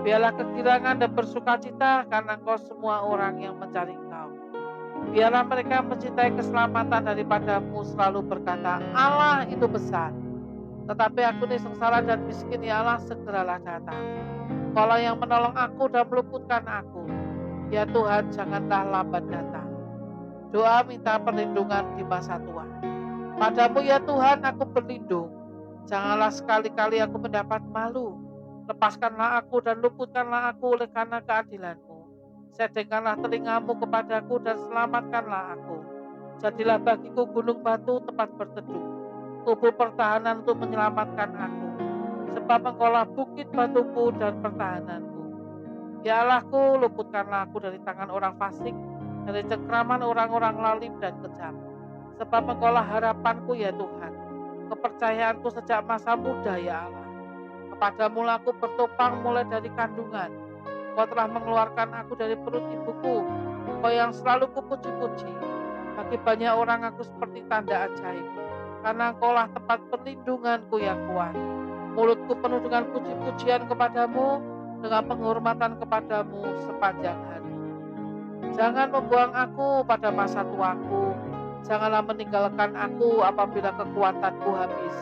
Biarlah kegirangan dan bersukacita karena Engkau semua orang yang mencari Engkau. Biarlah mereka mencintai keselamatan daripadamu selalu berkata, Allah itu besar. Tetapi aku ini sengsara dan miskin, ya Allah segeralah datang. Kaulah yang menolong aku dan meluputkan aku. Ya Tuhan, janganlah lambat datang. Doa minta perlindungan di masa tua. Padamu ya Tuhan aku berlindung. Janganlah sekali-kali aku mendapat malu. Lepaskanlah aku dan luputkanlah aku oleh karena keadilan-Mu. Sedengkanlah telingamu kepadaku dan selamatkanlah aku. Jadilah bagiku gunung batu tempat berteduh. Tubuh pertahanan untuk menyelamatkan aku. Sebab Engkaulah bukit batuku dan pertahananku. Ya Allahku, luputkanlah aku dari tangan orang fasik, dari cengkraman orang-orang lalim dan kejam. Sebab Engkaulah harapanku ya Tuhan. Kepercayaanku sejak masa muda ya Allah. Kepadamu aku bertopang mulai dari kandungan. Kau telah mengeluarkan aku dari perut ibuku. Kau yang selalu kupuji-puji. Bagi banyak orang aku seperti tanda ajaib. Karena Engkaulah tempat perlindunganku yang kuat. Mulutku penuh dengan puji-pujian kepadamu, dengan penghormatan kepadamu sepanjang hari. Jangan membuang aku pada masa tuaku. Janganlah meninggalkan aku apabila kekuatanku habis.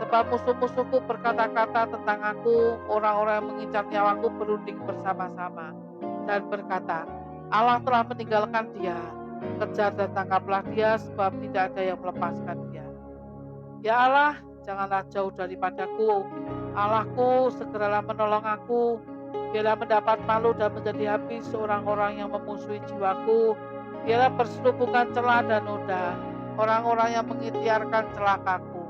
Sebab musuh-musuhku berkata-kata tentang aku, orang-orang yang mengincar nyawaku berunding bersama-sama dan berkata, Allah telah meninggalkan dia, kejar dan tangkaplah dia sebab tidak ada yang melepaskan dia. Ya Allah, janganlah jauh daripadaku, Allahku segeralah menolong aku, biarlah mendapat malu dan menjadi habis orang-orang yang memusuhi jiwaku, biarlah berselubungan celah dan noda, orang-orang yang mengikhtiarkan celakaku.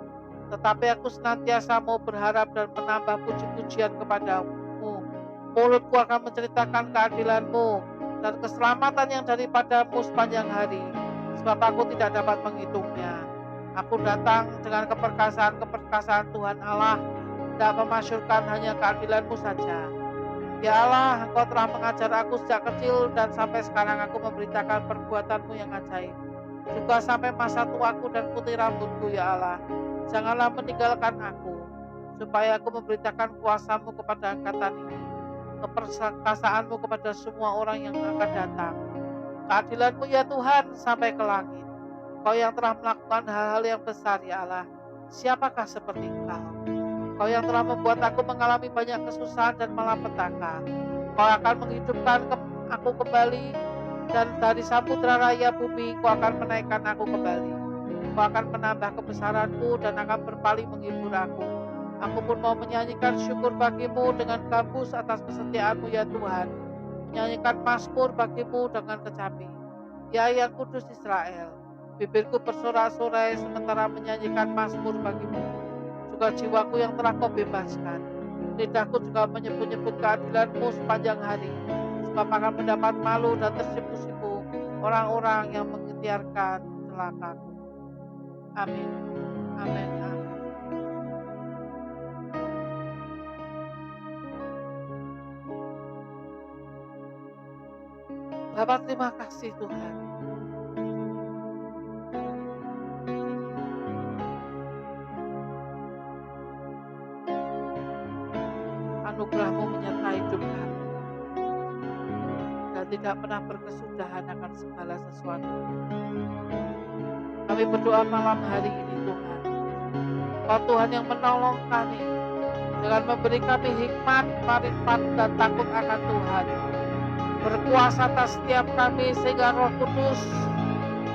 Tetapi aku senantiasa mau berharap dan menambah puji-pujian kepadamu. Mulutku akan menceritakan keadilan-Mu dan keselamatan yang daripadamu sepanjang hari. Sebab aku tidak dapat menghitungnya. Aku datang dengan keperkasaan Tuhan Allah. Tidak memasyurkan hanya keadilan-Mu saja. Ya Allah, Engkau telah mengajar aku sejak kecil dan sampai sekarang aku memberitakan perbuatan-Mu yang ajaib. Juga sampai masa tuaku dan putih rambutku ya Allah. Janganlah meninggalkan aku, supaya aku memberitakan kuasa-Mu kepada angkatan ini, keperkasaan-Mu kepada semua orang yang akan datang. Keadilan-Mu ya Tuhan sampai ke langit. Kau yang telah melakukan hal-hal yang besar ya Allah, siapakah seperti Engkau? Kau yang telah membuat aku mengalami banyak kesusahan dan malapetaka. Kau akan menghidupkan aku kembali, dan dari samudera raya bumi Kau akan menaikkan aku kembali. Kau akan menambah kebesaranku dan akan berpaling menghibur aku. Aku pun mau menyanyikan syukur bagimu dengan gambus atas kesetiaanmu ya Tuhan. Menyanyikan mazmur bagimu dengan kecapi. Ya yang kudus Israel, bibirku bersorak-sorai sementara menyanyikan mazmur bagimu. Juga jiwaku yang telah Kau bebaskan. Lidahku juga menyebut-nyebut keadilanmu sepanjang hari. Sebab akan mendapat malu dan tersipu-sipu orang-orang yang mengikhtiarkan celakaku. Amin. Amin. Amin. Bapak, terima kasih Tuhan. Anugerah-Mu menyertai hidup kami dan tidak pernah berkesudahan akan segala sesuatu. Kami berdoa malam hari ini Tuhan, Kau Tuhan yang menolong kami dengan memberi kami hikmat, marifat, dan takut akan Tuhan. Berkuasa atas setiap kami sehingga Roh Kudus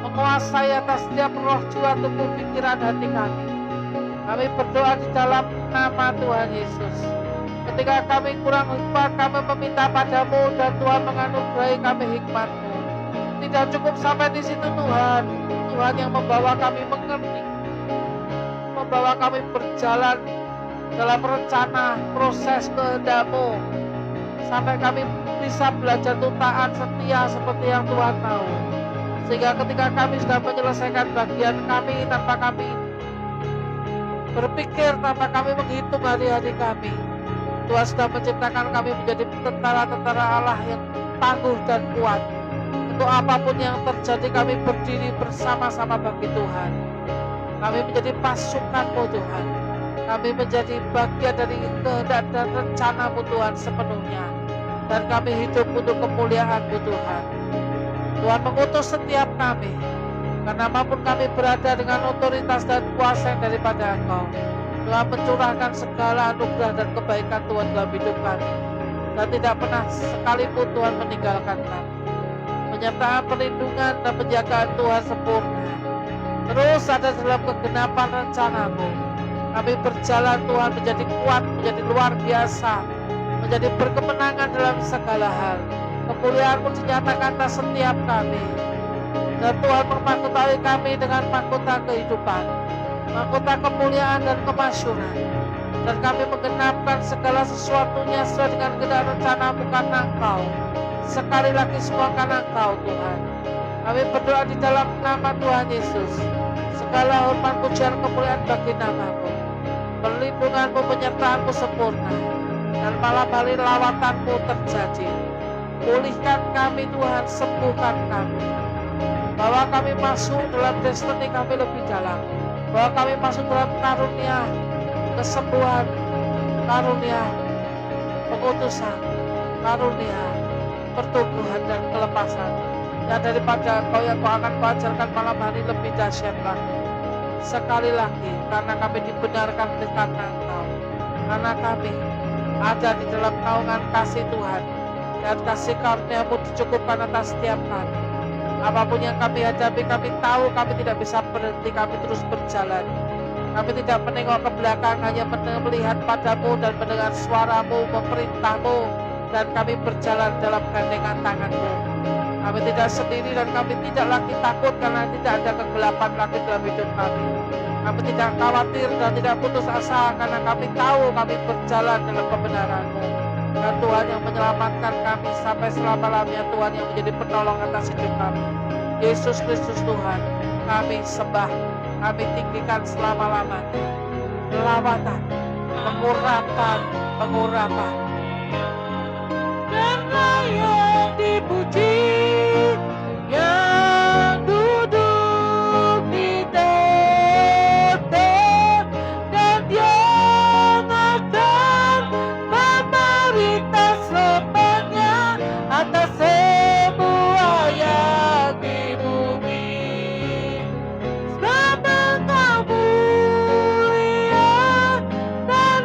menguasai atas setiap roh, jiwa, tubuh, pikiran, hati kami. Kami berdoa di dalam nama Tuhan Yesus. Ketika kami kurang hikmat, kami meminta padamu dan Tuhan menganugerahi kami hikmat-Mu. Tidak cukup sampai di situ Tuhan. Tuhan yang membawa kami mengerti, membawa kami berjalan dalam rencana proses kehendak-Mu, sampai kami bisa belajar taat setia seperti yang Tuhan mau. Sehingga ketika kami sudah menyelesaikan bagian kami tanpa kami berpikir, tanpa kami menghitung hari-hari kami, Tuhan sudah menciptakan kami menjadi tentara-tentara Allah yang tangguh dan kuat. Untuk apapun yang terjadi kami berdiri bersama-sama bagi Tuhan. Kami menjadi pasukan-Mu Tuhan. Kami menjadi bagian dari kehendak dan rencana-Mu Tuhan sepenuhnya. Dan kami hidup untuk kemuliaan-Mu Tuhan. Tuhan mengutus setiap kami. Karena maupun kami berada dengan otoritas dan kuasa yang daripada Engkau, Tuhan mencurahkan segala anugerah dan kebaikan Tuhan dalam hidup kami. Dan tidak pernah sekalipun Tuhan meninggalkan kami. Penyertaan, perlindungan, dan penjagaan Tuhan sempurna. Terus ada dalam kegenapan rencana-Mu. Kami berjalan Tuhan menjadi kuat, menjadi luar biasa, menjadi berkemenangan dalam segala hal. Kemuliaan-Mu dinyatakan atas setiap kami. Dan Tuhan memahkotai kami dengan mahkota kehidupan, mahkota kemuliaan dan kemasyuran. Dan kami menggenapkan segala sesuatunya sesuai dengan kehendak rencana-Mu karena Engkau. Sekali lagi semua karena Engkau Tuhan. Kami berdoa di dalam nama Tuhan Yesus. Segala hormat, pujian, kemuliaan bagi nama-Mu. Perlindungan-Mu, penyertaan-Mu sempurna. Dan malam hari lawatan-Mu terjadi. Pulihkan kami Tuhan, sembuhkan kami. Bahwa kami masuk dalam destiny kami lebih dalam. Bahwa kami masuk dalam karunia kesembuhan, karunia pengutusan, karunia pertumbuhan dan kelepasan. Dan daripada Kau yang Kau akan ajarkan malam hari lebih dahsyat lagi. Sekali lagi, karena kami dibenarkan karena Engkau. Karena kami ada di dalam naungan kasih Tuhan. Dan kasih karunia-Mu dicukupkan atas setiap kami. Apapun yang kami hadapi, kami tahu kami tidak bisa berhenti, kami terus berjalan. Kami tidak menengok ke belakang, hanya melihat padamu dan mendengar suara-Mu, memerintah-Mu, dan kami berjalan dalam gandengan tangan-Mu. Kami tidak sendiri dan kami tidak lagi takut karena tidak ada kegelapan lagi dalam hidup kami. Kami tidak khawatir dan tidak putus asa karena kami tahu kami berjalan dalam kebenaran-Mu. Dan Tuhan yang menyelamatkan kami sampai selama-lamanya, Tuhan yang menjadi penolong atas hidup kami. Yesus Kristus Tuhan, kami sembah, kami tinggikan selama-lamanya. Lawatan, pengurapan, pengurapan. Karena yang dipuji, yang duduk di tahta, dan yang akan memerintah selamanya atas semua yang di bumi. Selamat mulia dan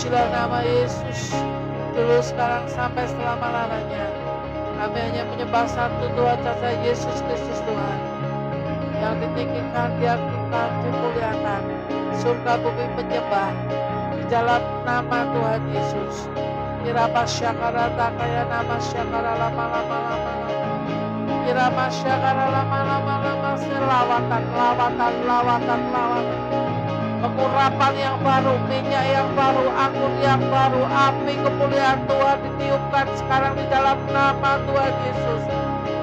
Terpujilah nama Yesus, dulu sekarang sampai selama-lamanya. Kami hanya menyembah satu Tuhan saja, Yesus Kristus Tuhan. Yang ditinggikan, diagungkan, dimuliakan. Surga bumi menyembah di dalam nama Tuhan Yesus. Irama syakara takaya nama syakara lama-lama. Irama syakara lama-lama. Lawatan. Pengurapan yang baru, minyak yang baru, anggur yang baru, api kemuliaan Tuhan ditiupkan sekarang di dalam nama Tuhan Yesus.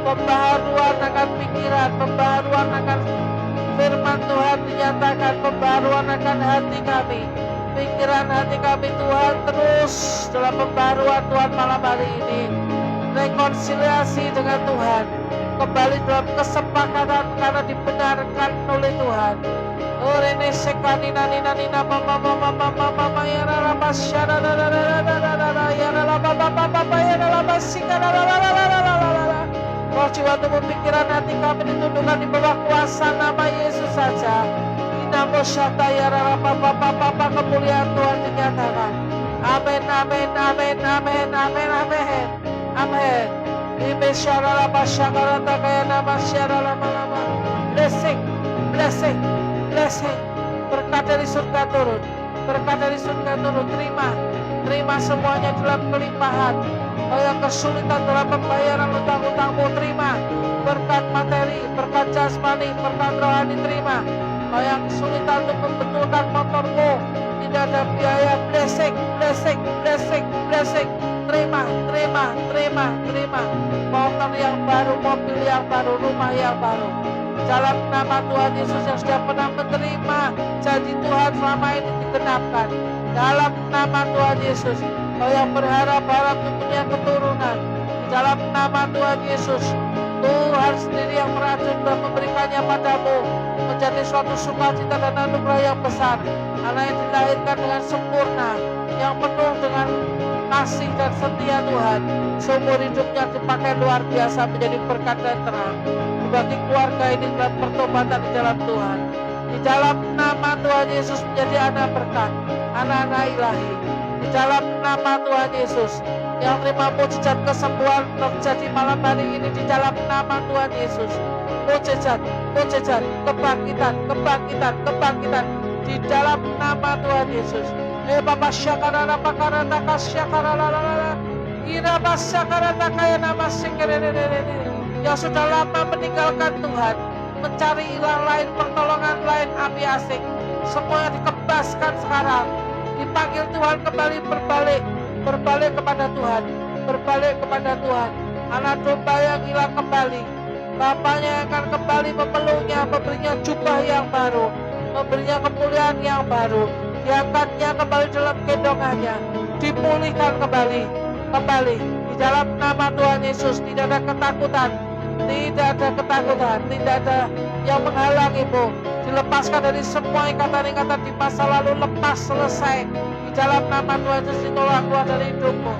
Pembaharuan akan pikiran, pembaharuan akan firman Tuhan dinyatakan, pembaharuan akan hati kami, pikiran hati kami Tuhan, terus dalam pembaharuan Tuhan malam hari ini. Rekonsiliasi dengan Tuhan, kembali dalam kesepakatan karena dibenarkan oleh Tuhan. Orene sekani nani mama ya rama syara ya rama sikana. Roh jiwa tubuh pikiran hati kami ditundukkan di bawah kuasa nama Yesus saja. Dinamo syata ya rama kemuliaan Tuhan dinyatakan. Amin. Ibe syara rama syakara takaya nama syara lama. Blessing. Berkat dari surga turun. Terima semuanya dalam kelimpahan. Oh, yang kesulitan dalam pembayaran utang-utangmu, terima. Berkat materi, berkat jasmani, berkat rohani, terima. Oh, yang kesulitan untuk membetulkan motormu, tidak ada biaya. Blessing. Terima. Motor yang baru, mobil yang baru, rumah yang baru. Dalam nama Tuhan Yesus yang sudah pernah menerima janji Tuhan selama ini digenapkan. Dalam nama Tuhan Yesus, kau yang berharap untuk punya keturunan. Dalam nama Tuhan Yesus, Tuhan sendiri yang merajut dan memberikannya padamu menjadi suatu sukacita dan anugerah yang besar. Anak yang dilahirkan dengan sempurna, yang penuh dengan kasih dan setia Tuhan. Seumur hidupnya dipakai luar biasa menjadi berkat dan terang bagi keluarga ini dalam pertobatan di dalam Tuhan. Di dalam nama Tuhan Yesus menjadi anak berkat, anak-anak ilahi. Di dalam nama Tuhan Yesus yang terima mujizat kesembuhan terjadi malam hari ini di dalam nama Tuhan Yesus. Mujizat, kebangkitan di dalam nama Tuhan Yesus. Bapak syakara pakara takas syakara lalala. Ira basyakara takaya nama sekerere. Yang sudah lama meninggalkan Tuhan, mencari ilah lain, pertolongan lain, api asing, semuanya dikebaskan sekarang. Dipanggil Tuhan kembali berbalik kepada Tuhan. Anak domba yang hilang kembali, bapaknya yang akan kembali memeluknya, memberinya jubah yang baru, memberinya kemuliaan yang baru, diangkatnya kembali dalam gendongannya, dipulihkan kembali di dalam nama Tuhan Yesus. Tidak ada ketakutan, tidak ada yang menghalangimu. Dilepaskan dari semua ikatan-ikatan di masa lalu, lepas, selesai di dalam nama Tuhan Yesus. Ditolak keluar dari hidupmu.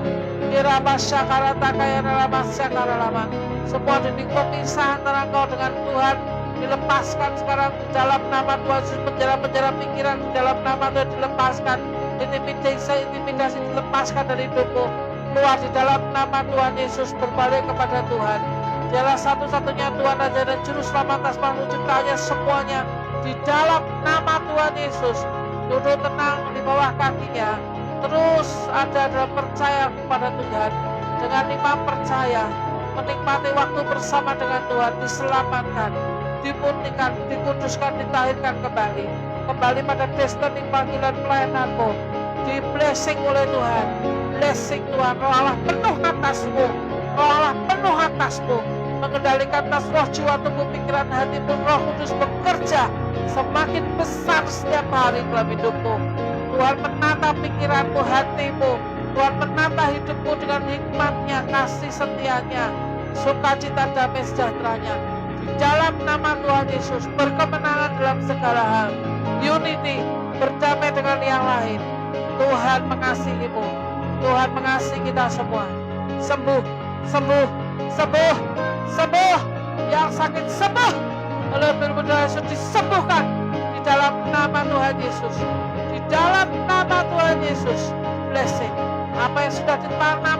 Semua dinding pemisah antara engkau dengan Tuhan dilepaskan sekarang di dalam nama Tuhan Yesus. Penjara-penjara pikiran di dalam nama Tuhan dilepaskan. Intimidasi dilepaskan dari hidupmu. Keluar di dalam nama Tuhan Yesus, berbalik kepada Tuhan. Dialah satu-satunya Tuhan aja dan juru selamat atas makhluk ciptaannya semuanya. Di dalam nama Tuhan Yesus, duduk tenang di bawah kakinya. Terus ada dalam percaya kepada Tuhan. Dengan iman percaya, menikmati waktu bersama dengan Tuhan, diselamatkan, dimurnikan, dikuduskan, ditahirkan kembali pada destiny panggilan pelayananmu. Di blessing oleh Tuhan. Blessing Tuhan, roh Allah penuh atasmu, mengendalikan atas roh, jiwa, tubuh, pikiran, hatimu. Roh Kudus bekerja semakin besar setiap hari dalam hidupmu. Tuhan menata pikiranmu, hatimu. Tuhan menata hidupmu dengan hikmatnya, kasih setianya, sukacita, damai sejahteranya. Di dalam nama Tuhan Yesus, berkemenangan dalam segala hal. Unity, berdamai dengan yang lain. Tuhan mengasihimu. Tuhan mengasihi kita semua. Sembuh. Yang sakit sembuh. Oleh firman Yesus disembuhkan di dalam nama Tuhan Yesus. Di dalam nama Tuhan Yesus. blessing. Apa yang sudah ditanam,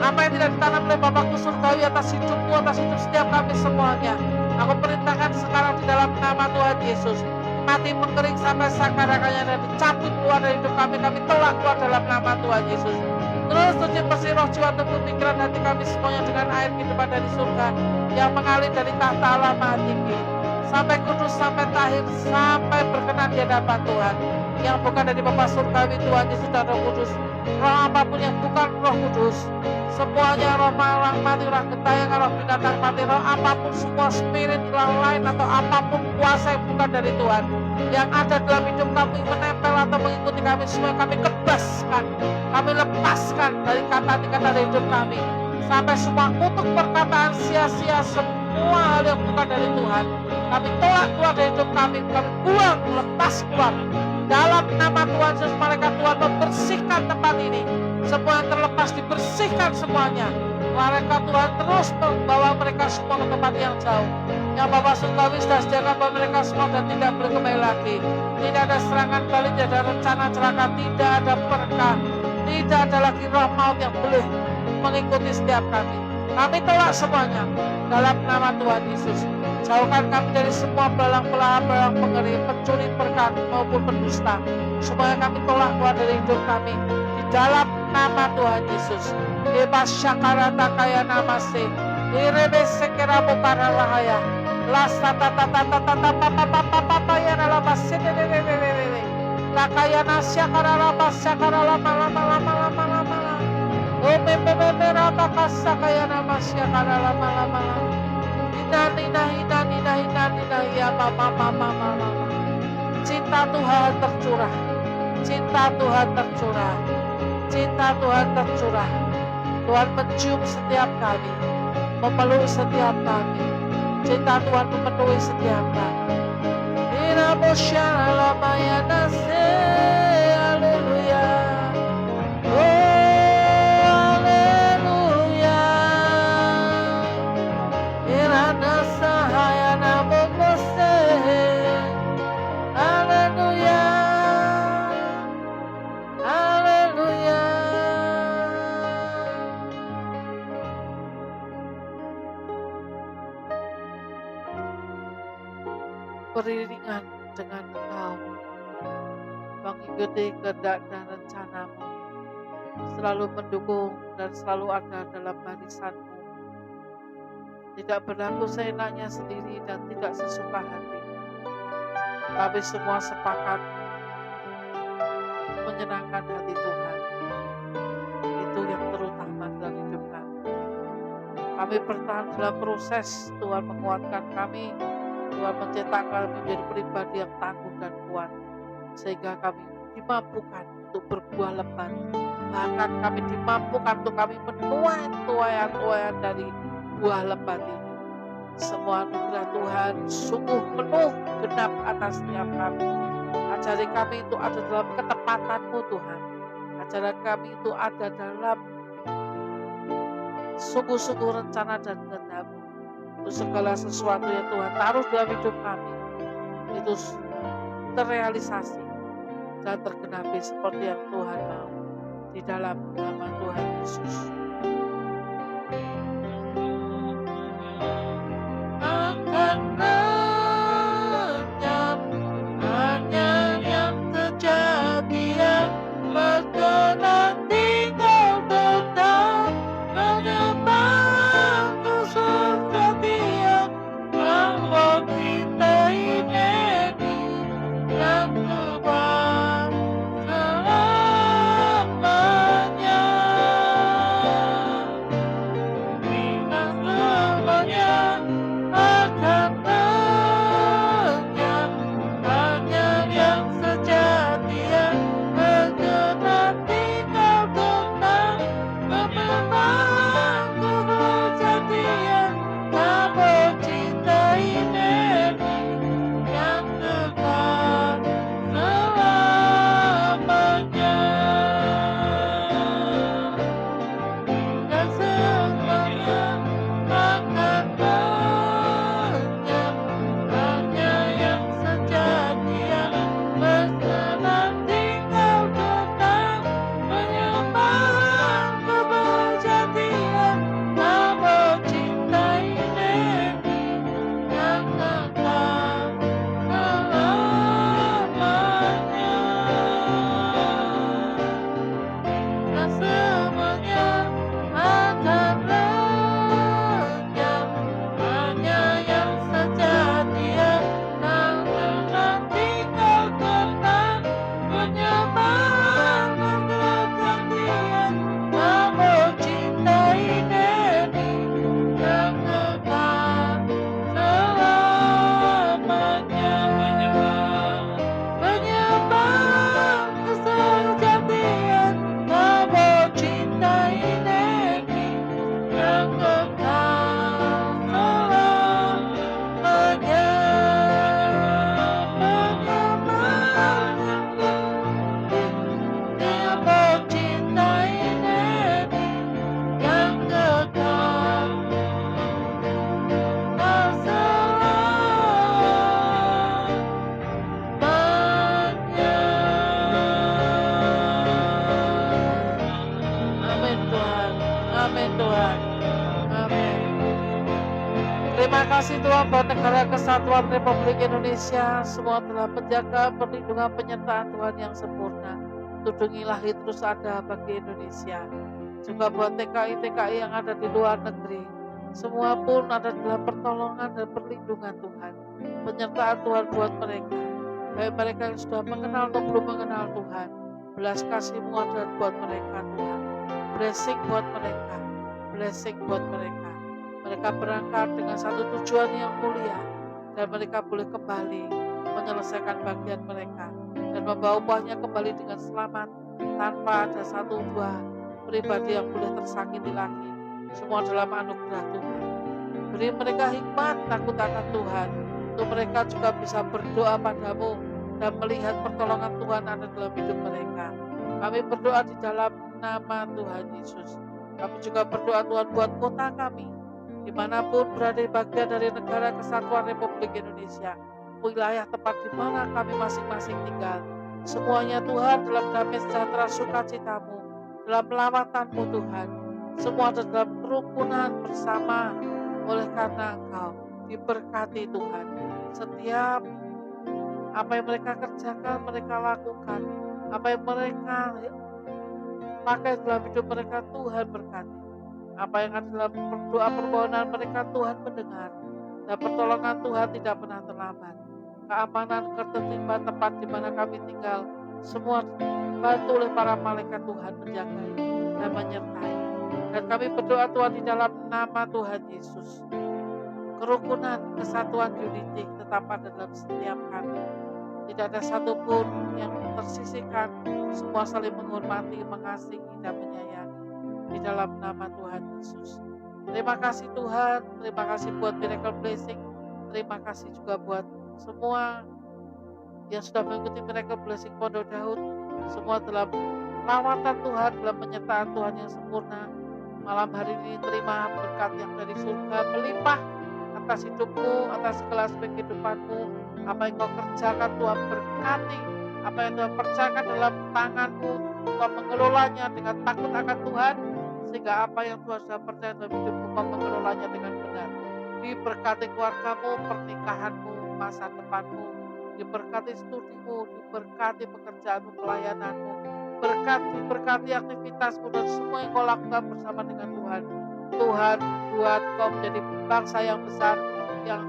apa yang tidak ditanam oleh Bapakku surgawi atas hidupku, atas hidup setiap kami semuanya, aku perintahkan sekarang di dalam nama Tuhan Yesus, mati mengering sampai sakarakanya dan dicabut keluar dari hidup kami tolak keluar dalam nama Tuhan Yesus. Terus suci bersih roh, jiwa, tubuh, pikiran, hati kami semuanya dengan air kehidupan dari surga yang mengalir dari tahta Allah Maha Tinggi sampai kudus, sampai tahir, sampai berkenan di hadapan Tuhan, yang bukan dari Bapa surgawi Tuhan Yesus dan Roh Kudus. Roh apapun yang bukan Roh Kudus, semuanya roh malang mati, roh gentayangan, roh binatang mati, roh apapun, semua spirit lain atau apapun kuasa yang bukan dari Tuhan yang ada dalam hidup kami, menempel atau mengikuti kami, semua kami kebaskan, kami lepaskan dari kata-kata dari hidup kami, sampai semua kutuk perkataan sia-sia, semua hal yang bukan dari Tuhan kami tolak keluar dari hidup kami buang, lepas keluar dalam nama Tuhan Yesus. Malaikat Tuhan membersihkan tempat ini, semua yang terlepas dibersihkan semuanya. Malaikat Tuhan terus membawa mereka semua ke tempat yang jauh, yang Bapa surgawi sudah sediakan bagi mereka semua, dan tidak boleh kembali lagi. Tidak ada serangan balik, tidak ada rencana celaka, tidak ada berkah, tidak ada lagi roh maut yang boleh mengikuti setiap kami. Kami tolak semuanya dalam nama Tuhan Yesus. Jauhkan kami dari semua belalang-belalang, belalang pengeri, pencuri berkat maupun pendusta. Semuanya kami tolak keluar dari hidup kami di dalam nama Tuhan Yesus. Bebas syakarata kaya namase, irebe sekera bukara lahaya, lasa tata tata tata papa papa papa ya dalam masih la kaya nasyakara lama syakara lama lama lama lama lama. Oh bebe rata kasa kaya nasyakara lama lama lama. Hina ya mama mama mama. Cinta Tuhan tercurah, cinta Tuhan tercurah, cinta Tuhan tercurah. Tuhan mencium setiap kami, memeluk setiap kami. Cinta Tuhan memenuhi setiap kami. Hina bosyara lama ya nase, haleluya. Beriringan dengan Engkau, mengikuti kehendak dan rencanamu, selalu mendukung dan selalu ada dalam barisanmu. Tidak berlaku seenaknya sendiri dan tidak sesuka hati. Kami semua sepakat menyenangkan hati Tuhan. Itu yang terutama dalam hidup kami. Kami bertahan dalam proses, Tuhan menguatkan kami. Tuhan mencetak kami menjadi pribadi yang tangguh dan kuat, sehingga kami dimampukan untuk berbuah lebat. Bahkan kami dimampukan untuk kami menuai tuaian dari buah lebat ini. Semua anugerah Tuhan sungguh penuh genap atas setiap kami. Ajari kami itu ada dalam ketepatan-Mu Tuhan. Ajari kami itu ada dalam sungguh-sungguh rencana dan kehendak-Mu. Untuk segala sesuatu yang Tuhan taruh dalam hidup kami itu terrealisasi dan tergenapi seperti yang Tuhan mau, di dalam nama Tuhan Yesus. Akan lenyap hanya yang terjadi, yang berkenan tinggal tetap menyembah surga tiap bahwa kita ini yang Tuhan selamanya. Amin Tuhan. Amin. Terima kasih Tuhan buat negara kesatuan Republik Indonesia, semua telah penjagaan, perlindungan, penyertaan Tuhan yang sempurna. Tudung ilahi terus ada bagi Indonesia. Juga buat TKI-TKI yang ada di luar negeri. Semua pun ada dalam pertolongan dan perlindungan Tuhan. Penyertaan Tuhan buat mereka. Baik mereka yang sudah mengenal atau belum mengenal Tuhan. Belas kasih-Mu ada buat mereka Tuhan. Blessing buat mereka. Blessing buat mereka. Mereka berangkat dengan satu tujuan yang mulia dan mereka boleh kembali menyelesaikan bagian mereka dan membawa buahnya kembali dengan selamat tanpa ada satu dua pribadi yang boleh tersakiti lagi. Semua dalam anugerah Tuhan. Beri mereka hikmat takut akan Tuhan untuk mereka juga bisa berdoa padamu dan melihat pertolongan Tuhan ada dalam hidup mereka. Kami berdoa di dalam nama Tuhan Yesus. Kami juga berdoa Tuhan buat kota kami, dimanapun berada di bagian dari negara kesatuan Republik Indonesia, wilayah tempat di mana kami masing-masing tinggal. Semuanya Tuhan dalam damai sejahtera sukacitamu, dalam lawatan-Mu Tuhan. Semua ada dalam kerukunan bersama oleh karena Engkau. Diberkati Tuhan. Setiap apa yang mereka kerjakan, mereka lakukan. Apa yang mereka pakai dalam hidup mereka, Tuhan berkati. Apa yang ada dalam doa permohonan mereka, Tuhan mendengar. Dan pertolongan Tuhan tidak pernah terlambat. Keamanan, ketertiban tempat di mana kami tinggal, semua dibantu oleh para malaikat Tuhan menjagai dan menyertai. Dan kami berdoa Tuhan di dalam nama Tuhan Yesus. Kerukunan, kesatuan, unity tetap ada dalam setiap kami. Tidak ada satupun yang tersisihkan, semua saling menghormati, mengasihi, dan menyayangi. Di dalam nama Tuhan Yesus. Terima kasih Tuhan, terima kasih buat miracle blessing, terima kasih juga buat semua yang sudah mengikuti miracle blessing Pondok Daud, semua dalam lawatan Tuhan, dalam penyertaan Tuhan yang sempurna. Malam hari ini terima berkat yang dari surga melimpah atas hidupmu, atas segala aspek kehidupanmu. Apa yang kau kerjakan Tuhan berkati, apa yang Tuhan percayakan dalam tanganmu, Tuhan mengelolanya dengan takut akan Tuhan, sehingga apa yang Tuhan sudah percaya dalam hidupmu, kau mengelolanya dengan benar. Diberkati keluargamu, pernikahanmu, masa depanmu, diberkati studimu, diberkati pekerjaanmu, pelayananmu, berkati aktivitasmu dan semua yang kau lakukan bersama dengan Tuhan. Tuhan buat kau menjadi bangsa yang besar, yang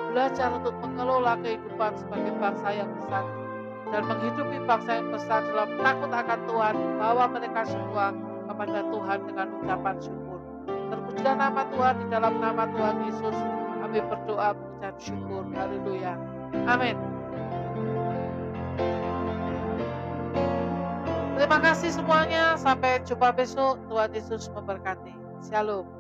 belajar untuk mengelola kehidupan sebagai bangsa yang besar dan menghidupi bangsa yang besar dalam takut akan Tuhan, bawa mereka semua kepada Tuhan dengan ucapan syukur. Terpujilah nama Tuhan, di dalam nama Tuhan Yesus kami berdoa mengucap syukur. Haleluya. Amin. Terima kasih semuanya, sampai jumpa besok. Tuhan Yesus memberkati. Shalom.